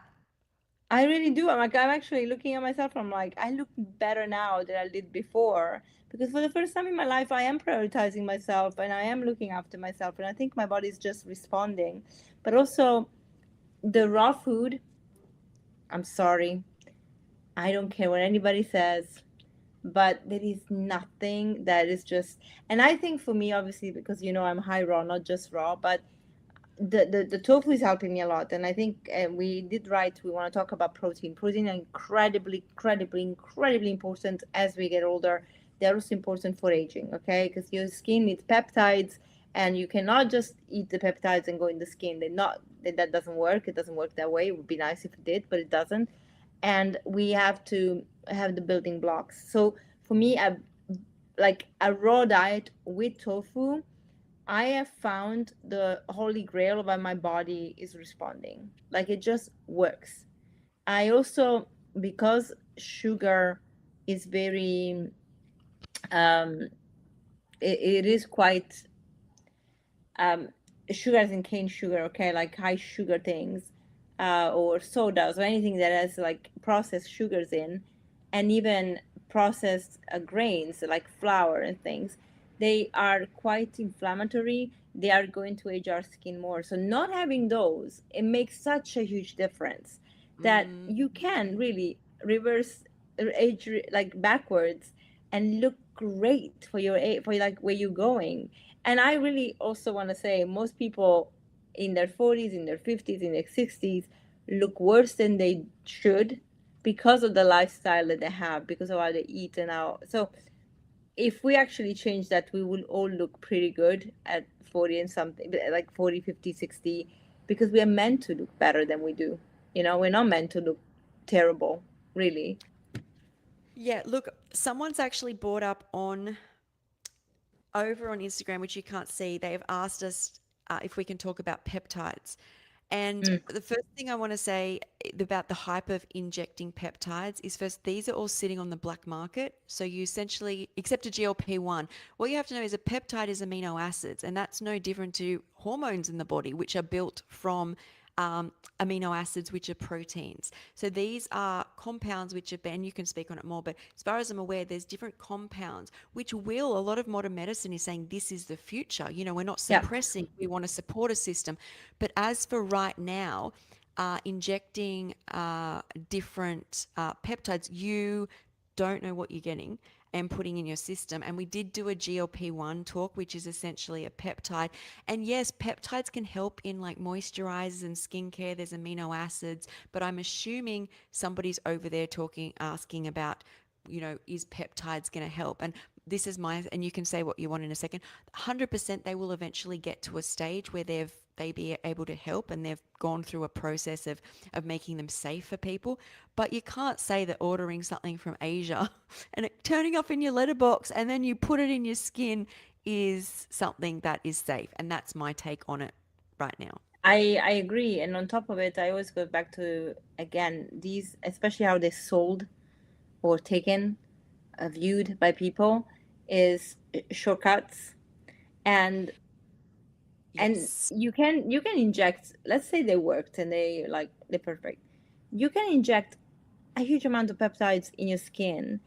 B: I really do. I'm actually looking at myself. I'm like, I look better now than I did before. Because for the first time in my life, I am prioritizing myself and I am looking after myself. And I think my body's just responding. But also, the raw food, I'm sorry. I don't care what anybody says, but there is nothing that is just. And I think for me, obviously, because I'm high raw, not just raw, but the tofu is helping me a lot. And I think we did right. We want to talk about protein is incredibly important as we get older. They're also important for aging, okay, because your skin needs peptides, and you cannot just eat the peptides and go in the skin. That doesn't work. It doesn't work that way. It would be nice if it did, but it doesn't. And we have to have the building blocks. So for me, like a raw diet with tofu, I have found the holy grail of how my body is responding. Like it just works. I also, because sugar is very, um, it is quite um, sugar as in cane sugar, okay, like high sugar things, or sodas or anything that has like processed sugars in, and even processed grains like flour and things, they are quite inflammatory. They are going to age our skin more. So not having those, it makes such a huge difference that
A: Mm.
B: you can really reverse age like backwards and look great for for like where you're going. And I really also want to say most people in their 40s, in their 50s, in their 60s look worse than they should because of the lifestyle that they have, because of how they eat and how. So if we actually change that, we will all look pretty good at 40 and something, like 40, 50, 60, because we are meant to look better than we do. We're not meant to look terrible, really.
A: Yeah, look, someone's actually brought up on over on Instagram, which you can't see. They've asked us if we can talk about peptides. And
B: Mm,
A: the first thing I want to say about the hype of injecting peptides is first, these are all sitting on the black market. So you essentially, except a GLP-1, what you have to know is a peptide is amino acids, and that's no different to hormones in the body, which are built from amino acids, which are proteins. So these are compounds which are, and you can speak on it more, but as far as I'm aware, there's different compounds, which will, a lot of modern medicine is saying this is the future. We're not
B: yeah.
A: suppressing, we want to support a system. But as for right now, injecting different peptides, you don't know what you're getting and putting in your system. And we did do a GLP-1 talk, which is essentially a peptide. And yes, peptides can help in like moisturizers and skincare. There's amino acids, but I'm assuming somebody's over there talking, asking about, is peptides going to help? And this is and you can say what you want in a second. 100% they will eventually get to a stage where they be able to help, and they've gone through a process of making them safe for people. But you can't say that ordering something from Asia and it turning up in your letterbox and then you put it in your skin is something that is safe. And that's my take on it right now.
B: I agree. And on top of it, I always go back to, again, these, especially how they're sold or taken, viewed by people. is shortcuts. And
A: Yes.
B: you can inject, let's say they worked and they're perfect. You can inject a huge amount of peptides in your skin.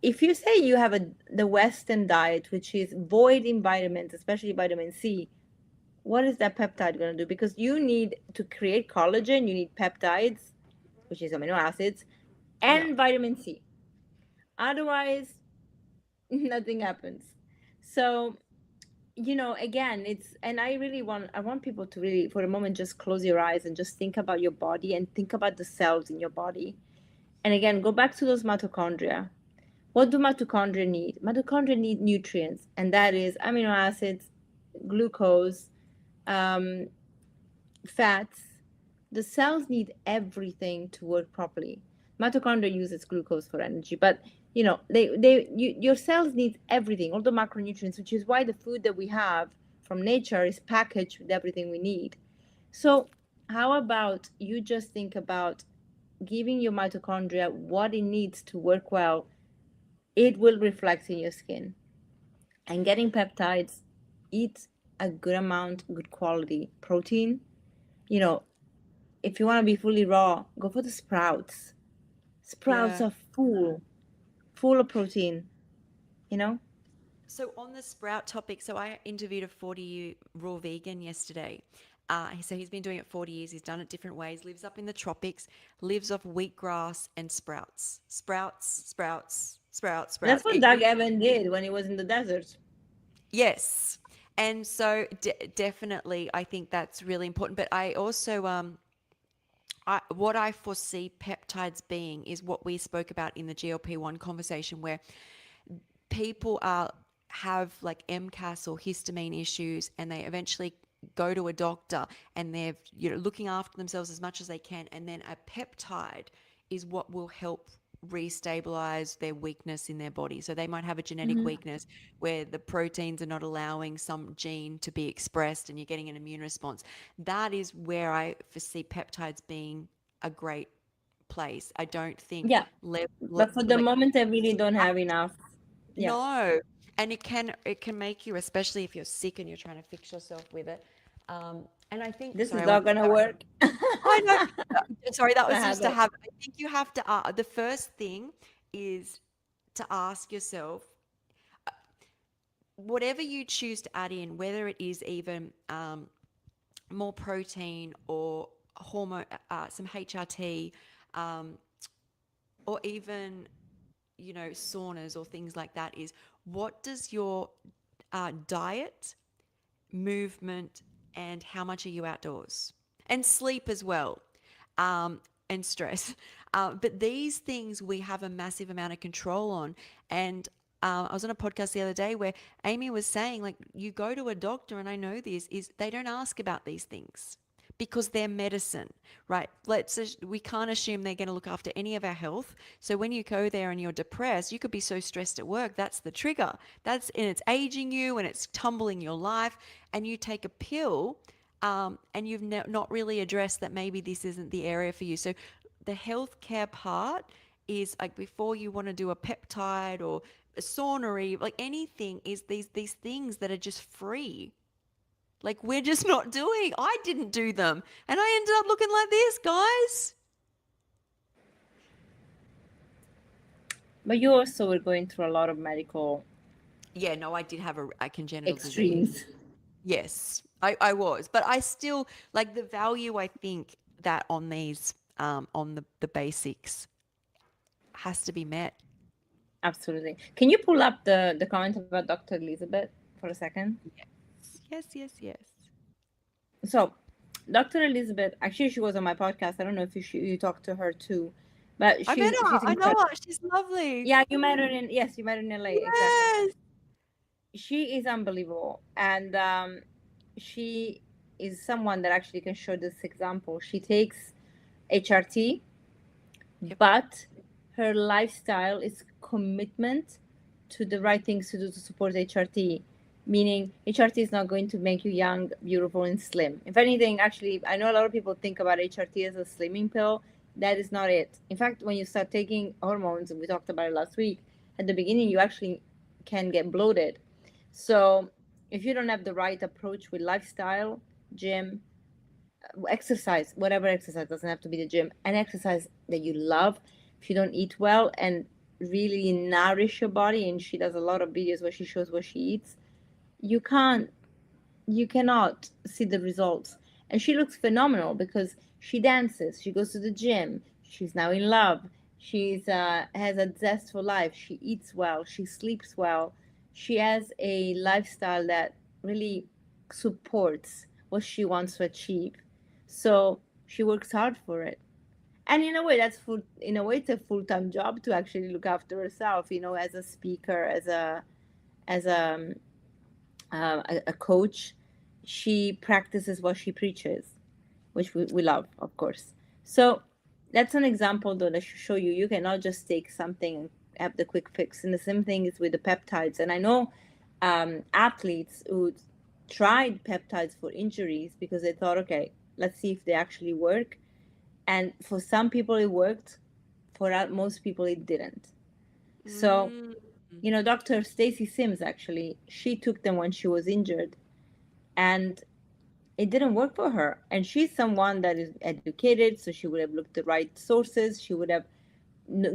B: If you say you have the Western diet, which is void in vitamins, especially vitamin C, what is that peptide going to do? Because you need to create collagen, you need peptides, which is amino acids,
A: Yeah.
B: and vitamin C. Otherwise, nothing happens. So, again, and I want people to really, for a moment, just close your eyes and just think about your body and think about the cells in your body. And again, go back to those mitochondria. What do mitochondria need? Mitochondria need nutrients, and that is amino acids, glucose, um, fats. The cells need everything to work properly. Mitochondria uses glucose for energy, but your cells need everything, all the macronutrients, which is why the food that we have from nature is packaged with everything we need. So, how about you just think about giving your mitochondria what it needs to work well? It will reflect in your skin. And getting peptides, eat a good amount, good quality protein. You know, if you want to be fully raw, go for the sprouts. Sprouts
A: Yeah.
B: are full of protein, you know?
A: So on the sprout topic, so I interviewed a 40-year raw vegan yesterday. So he's been doing it 40 years. He's done it different ways. Lives up in the tropics. Lives off wheatgrass and sprouts. Sprouts, sprouts, sprouts,
B: That's
A: sprouts.
B: what Doug Evan did when he was in the desert.
A: Yes. And so definitely, I think that's really important. But I also, what I foresee peptides being is what we spoke about in the GLP-1 conversation, where people are have like MCAS or histamine issues, and they eventually go to a doctor, and they're looking after themselves as much as they can, and then a peptide is what will help restabilize their weakness in their body. So they might have a genetic
B: Hmm.
A: weakness where the proteins are not allowing some gene to be expressed, and you're getting an immune response. That is where I foresee peptides being a great place. I don't think
B: Yeah, but for the
A: like
B: moment, I really don't have enough. Yeah,
A: no, and it can make you, especially if you're sick and you're trying to fix yourself with it. And I think,
B: this is
A: sorry, I
B: not
A: went.
B: gonna work.
A: I know. Sorry, that
B: The
A: was just a
B: habit.
A: habit. I think you have to. The first thing is to ask yourself, whatever you choose to add in, whether it is even more protein or hormone, some HRT, um, or even saunas or things like that, is what does your diet, movement, and how much are you outdoors, and sleep as well, and stress. But these things we have a massive amount of control on. And I was on a podcast the other day where Amy was saying, like, you go to a doctor, and I know this, is they don't ask about these things because they're medicine, right? We can't assume they're going to look after any of our health. So when you go there and you're depressed, you could be so stressed at work. That's the trigger. And it's aging you, and it's tumbling your life. And you take a pill, and you've not really addressed that maybe this isn't the area for you. So the healthcare part is like, before you want to do a peptide or a sauna, or like anything, is these things that are just free, like, we're just not doing. I didn't do them, and I ended up looking like this, guys.
B: But you also were going through a lot of medical
A: Yeah, no, I did have a congenital disease.
B: extremes.
A: Yes, I was, but I still like the value. I think that on these, on the basics has to be met.
B: Absolutely. Can you pull up the comment about Dr. Elizabeth for a second?
A: Yes, yes, yes, yes.
B: So, Dr. Elizabeth, actually, she was on my podcast. I don't know if you talked to her too, but
A: I met her.
B: she's
A: I know
B: incredible.
A: her. She's lovely.
B: Yeah, you met her in, yes, you met her in LA, exactly.
A: Yes.
B: She is unbelievable, and she is someone that actually can show this example. She takes HRT,
A: Yep.
B: but her lifestyle is commitment to the right things to do to support HRT. Meaning, HRT is not going to make you young, beautiful, and slim. If anything, actually, I know a lot of people think about HRT as a slimming pill. That is not it. In fact, when you start taking hormones, and we talked about it last week, at the beginning, you actually can get bloated. So if you don't have the right approach with lifestyle, gym, exercise, whatever exercise, doesn't have to be the gym, and exercise that you love, if you don't eat well and really nourish your body, and she does a lot of videos where she shows what she eats, you can't you cannot see the results. And she looks phenomenal because she dances, she goes to the gym, she's now in love, she's has a zest for life, she eats well, she sleeps well, she has a lifestyle that really supports what she wants to achieve. So she works hard for it. And in a way, it's a full-time job to actually look after herself, as a speaker, as a coach. She practices what she preaches, which we love, of course. So that's an example, though, that should show you cannot just take something and have the quick fix. And the same thing is with the peptides. And I know athletes who tried peptides for injuries because they thought, okay, let's see if they actually work. And for some people it worked, for most people it didn't. So,
A: Mm.
B: Dr. Stacy Sims, actually, she took them when she was injured, and it didn't work for her. And she's someone that is educated, so she would have looked the right sources. She would have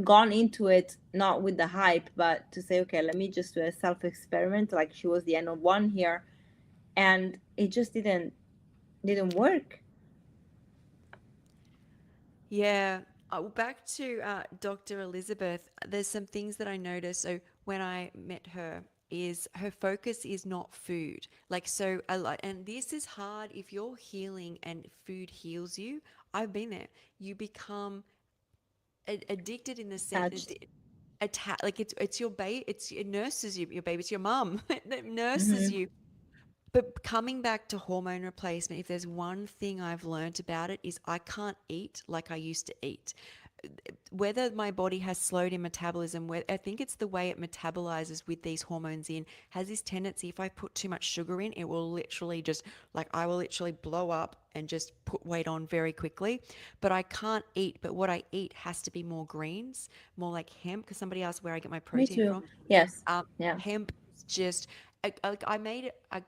B: gone into it not with the hype, but to say, okay, let me just do a self experiment. Like, she was the end of one here, and it just didn't work.
A: Yeah. Back to Dr. Elizabeth, there's some things that I noticed. So when I met her, is her focus is not food. Like, so a lot, and this is hard if you're healing and food heals you. I've been there. You become addicted in the sense,
B: Attached.
A: like it's your baby, it nurses you, your baby, it's your mum that nurses
B: Mm-hmm.
A: you. But coming back to hormone replacement, if there's one thing I've learned about it is I can't eat like I used to eat. Whether my body has slowed in metabolism, where I think it's the way it metabolizes with these hormones in, has this tendency, if I put too much sugar in, it will literally just, like, I will literally blow up and just put weight on very quickly. But I can't eat, but what I eat has to be more greens, more like hemp, because somebody asked where I get my
B: Me
A: protein
B: too.
A: from.
B: Yes.
A: um,
B: Yeah.
A: Hemp is just, I made a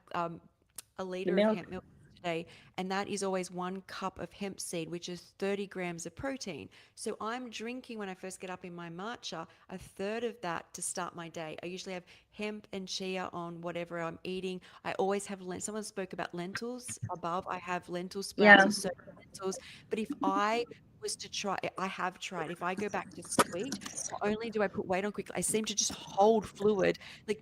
B: The
A: liter of
B: milk.
A: hemp milk today, and that is always 1 cup of hemp seed, which is 30 grams of protein. So I'm drinking, when I first get up in my matcha, a third of that to start my day. I usually have hemp and chia on whatever I'm eating. I always have someone spoke about lentils above. I have lentil sprouts
B: Yeah.
A: or soaked lentils. But if I was to try, I have tried. If I go back to sweet, not only do I put weight on quickly, I seem to just hold fluid. Like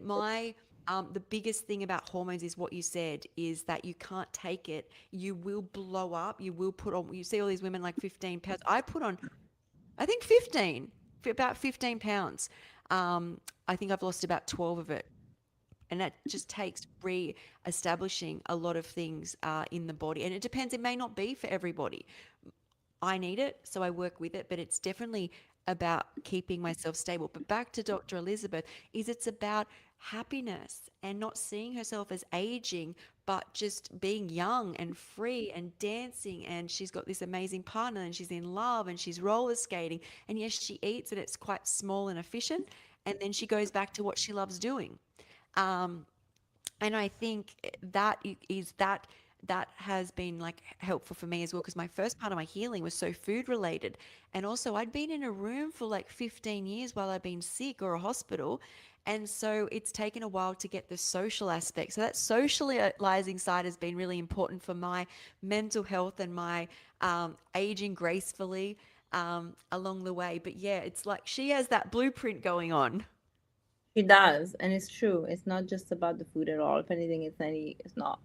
A: the biggest thing about hormones is what you said, is that you can't take it. You will blow up. You will put on, you see all these women like 15 pounds. I put on, I think 15, about 15 pounds. I think I've lost about 12 of it. And that just takes re-establishing a lot of things in the body. And it depends, it may not be for everybody. I need it, so I work with it, but it's definitely about keeping myself stable. But back to Dr. Elizabeth, is it's about happiness and not seeing herself as aging, but just being young and free and dancing. And she's got this amazing partner and she's in love and she's roller skating. And yes, she eats and it's quite small and efficient. And then she goes back to what she loves doing. Um, and I think that has been like helpful for me as well, because my first part of my healing was so food related, and also I'd been in a room for like 15 years while I'd been sick, or a hospital, and so it's taken a while to get the social aspect. So that socializing side has been really important for my mental health and my aging gracefully along the way. But yeah, it's like she has that blueprint going on.
B: She does, and it's true. It's not just about the food at all. If anything, it's not.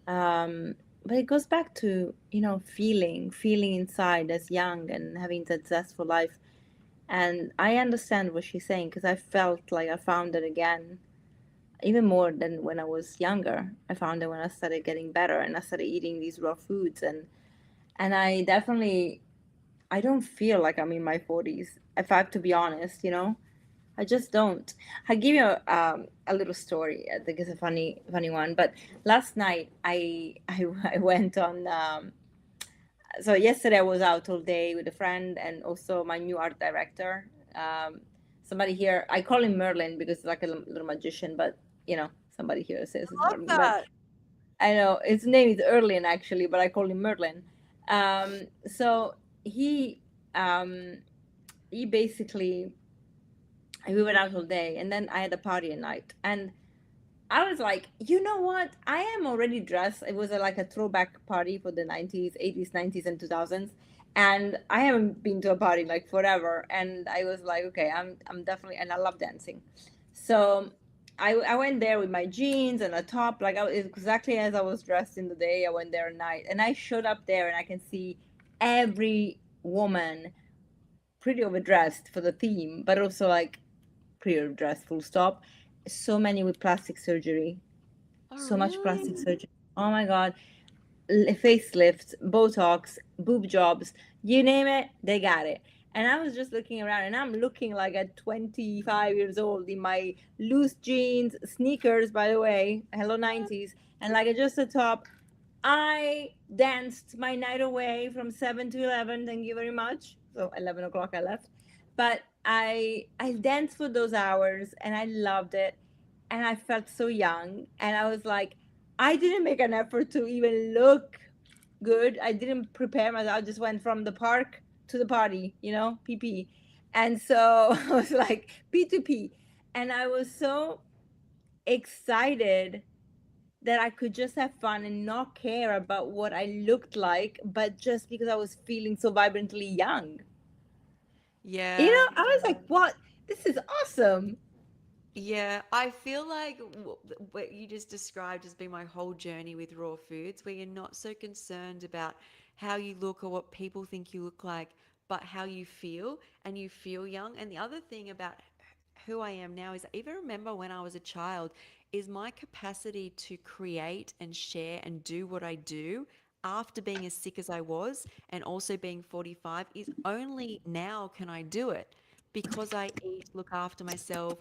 B: Um, but it goes back to feeling inside as young and having that zestful life. And I understand what she's saying because I felt like I found it again, even more than when I was younger. I found it when I started getting better and I started eating these raw foods, and I don't feel like I'm in my 40s. If I have to be honest. I just don't. I'll give you a little story. I think it's a funny one. But last night I went on. So yesterday I was out all day with a friend and also my new art director. somebody here, I call him Merlin because it's like a little magician, but you know, somebody here says it's
A: Love
B: Merlin. But
A: that.
B: I know his name is Erlin actually, but I call him Merlin. So he um, he basically, we went out all day, and then I had a party at night, and I was like, you know what? I am already dressed. It was like a throwback party for the 90s, 80s, 90s, and 2000s. And I haven't been to a party like forever. And I was like, okay, I'm definitely, and I love dancing. So I went there with my jeans and a top, like exactly as I was dressed in the day. I went there at night. And I showed up there and I can see every woman pretty overdressed for the theme, but also like pretty overdressed, full stop. So many with plastic surgery,
A: Oh,
B: so much
A: really?
B: plastic surgery. Oh my God. Facelifts, Botox, boob jobs, you name it, they got it. And I was just looking around and I'm looking like at 25 years old in my loose jeans, sneakers, by the way, hello 90s, and like just a top. I danced my night away from 7 to 11. Thank you very much. So 11 o'clock I left. But I danced for those hours and I loved it. And I felt so young. And I was like, I didn't make an effort to even look good. I didn't prepare myself. I just went from the park to the party, you know, PP. And so I was like P2P. And I was so excited that I could just have fun and not care about what I looked like, but just because I was feeling so vibrantly young. You
A: Yeah.
B: know, I was like, what? This is awesome.
A: Yeah, I feel like what you just described has been my whole journey with raw foods, where you're not so concerned about how you look or what people think you look like, but how you feel and you feel young. And the other thing about who I am now is I even remember when I was a child, is my capacity to create and share and do what I do after being as sick as I was and also being 45 is only now can I do it because I eat, look after myself,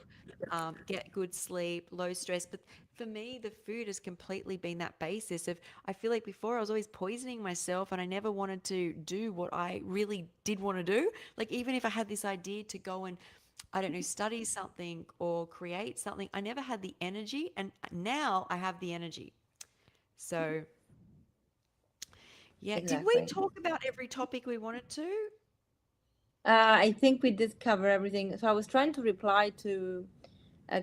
A: get good sleep, low stress. But for me, the food has completely been that basis of I feel like before I was always poisoning myself and I never wanted to do what I really did want to do. Like even if I had this idea to go and I don't know, study something or create something, I never had the energy. And now I have the energy. So, yeah. Did we
B: Exactly.
A: talk about every topic we wanted to?
B: I think we did cover everything. So I was trying to reply to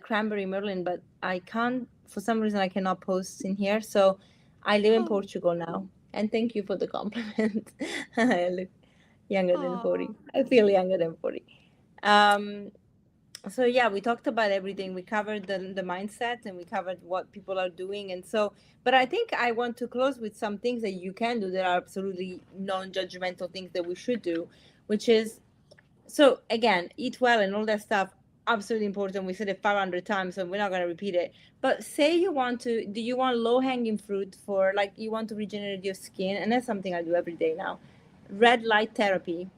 B: Cranberry Merlin, but I can't, for some reason, I cannot post in here. So I live in
A: Oh,
B: Portugal now. And thank you for the compliment. I look younger than
A: oh,
B: 40. I feel younger than 40. Um, so yeah, we talked about everything. We covered the mindset and we covered what people are doing. And so, but I think I want to close with some things that you can do that are absolutely non-judgmental things that we should do, which is, so again, eat well and all that stuff, absolutely important. We said it 500 times, so we're not going to repeat it. But say you want to, do you want low hanging fruit for like you want to regenerate your skin? And that's something I do every day now. Red light therapy,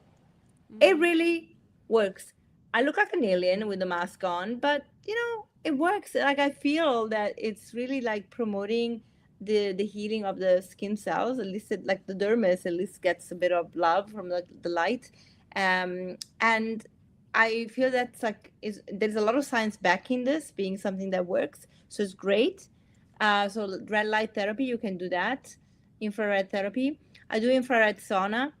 B: it
A: mm,
B: really works. I look like an alien with the mask on, but you know, it works. Like I feel that it's really like promoting the healing of the skin cells. At least it, like the dermis at least gets a bit of love from the light. And I feel that's like is there's a lot of science backing this being something that works. So it's great. So red light therapy, you can do that. Infrared therapy. I do infrared sauna.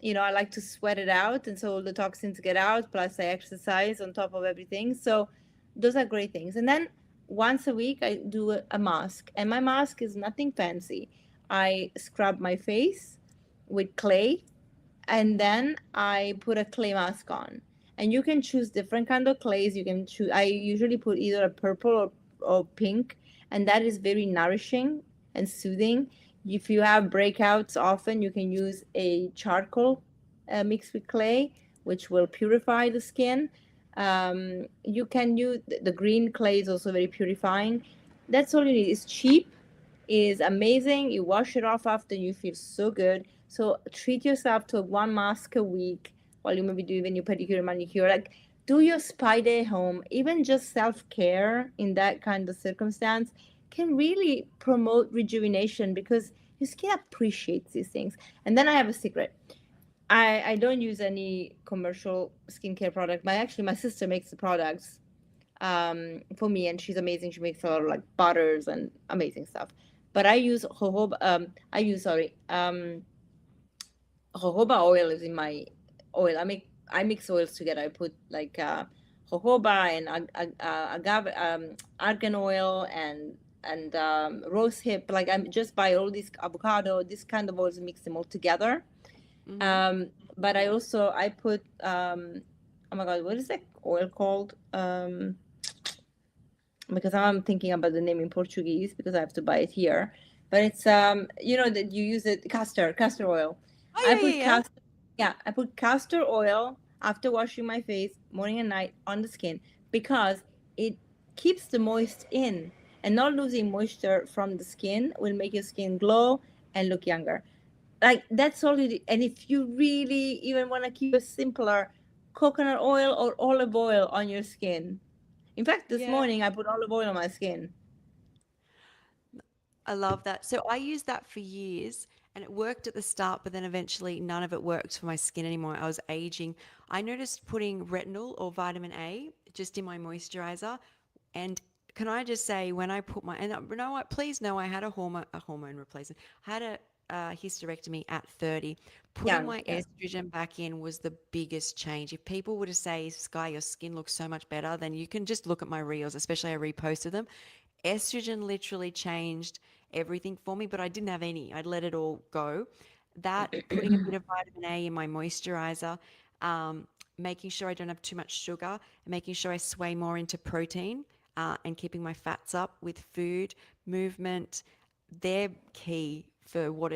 B: You know, I like to sweat it out, and so all the toxins get out. Plus, I exercise on top of everything. So, those are great things. And then once a week, I do a mask, and my mask is nothing fancy. I scrub my face with clay, and then I put a clay mask on. And you can choose different kind of clays. You can choose. I usually put either a purple or pink, and that is very nourishing and soothing. If you have breakouts, often you can use a charcoal mixed with clay, which will purify the skin. You can use the green clay is also very purifying. That's all you need. It's cheap, is amazing. You wash it off after, you feel so good. So treat yourself to one mask a week while you maybe do even your pedicure and manicure. Like do your spa day home. Even just self-care in that kind of circumstance can really promote rejuvenation because your skin appreciates these things. And then I have a secret. I don't use any commercial skincare product. My sister makes the products for me, and she's amazing. She makes a lot of like butters and amazing stuff. But I use jojoba. Jojoba oil is in my oil. I mix oils together. I put like jojoba and agave, argan oil and rose hip. Like I just buy all this avocado, this kind of oils, mix them all together.
A: Mm-hmm.
B: But I put oh my god, what is that oil called? Because I'm thinking about the name in Portuguese because I have to buy it here. But it's that you use it castor oil.
A: Oh
B: I
A: yeah,
B: put
A: yeah, yeah.
B: castor yeah, I put castor oil after washing my face morning and night on the skin because it keeps the moist in, and not losing moisture from the skin will make your skin glow and look younger. Like that's all it. And if you really even want to keep it simpler, coconut oil or olive oil on your skin. In fact, this
A: Yeah.
B: morning I put olive oil on my skin.
A: I love that. So I used that for years and it worked at the start, but then eventually none of it worked for my skin anymore. I was aging. I noticed putting retinol or vitamin A just in my moisturizer. And can I just say, when I put my, and you know what, please know I had a hormone replacement. I had a hysterectomy at 30. Putting
B: Young,
A: my
B: yeah.
A: estrogen back in was the biggest change. If people were to say, Sky, your skin looks so much better, then you can just look at my reels, especially I reposted them. Estrogen literally changed everything for me, but I didn't have any. I'd let it all go. That putting a bit of vitamin A in my moisturizer, making sure I don't have too much sugar, and making sure I sway more into protein, and keeping my fats up with food, movement, they're key for what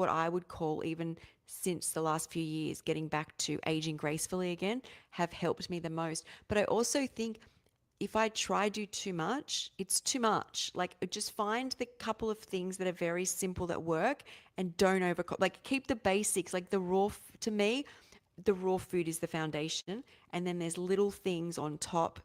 A: I would call, even since the last few years, getting back to aging gracefully again, have helped me the most. But I also think if I try do too much, it's too much. Like just find the couple of things that are very simple that work and don't like keep the basics, like to me, the raw food is the foundation and then there's little things on top.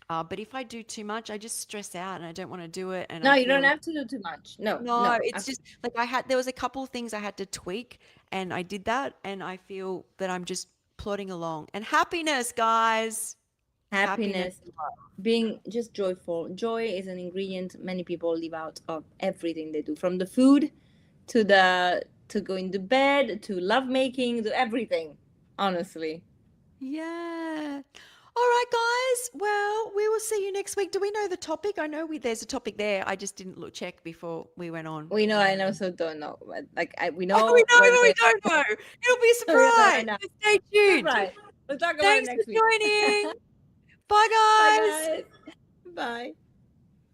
A: But if I do too much, I just stress out and I don't want to do it and
B: No,
A: I
B: you don't
A: feel
B: have to do too much. No,
A: no,
B: no.
A: it's just like there was a couple of things I had to tweak and I did that and I feel that I'm just plodding along. And happiness, guys. Happiness.
B: Happiness, being just joyful. Joy is an ingredient many people leave out of everything they do, from the food to going to bed to love making to everything. Honestly,
A: Yeah. All right, guys. Well, we will see you next week. Do we know the topic? I know there's a topic there. I just didn't check before we went on.
B: we know. I also don't know, but we
A: Oh, we
B: know
A: know,
B: what
A: but we
B: the
A: don't know. It'll be a
B: we don't know
A: surprise.
B: right now.
A: So stay tuned.
B: Surprise. We'll talk about it
A: Thanks for
B: next week.
A: joining. Bye,
B: Bye,
A: guys.
B: guys. Bye.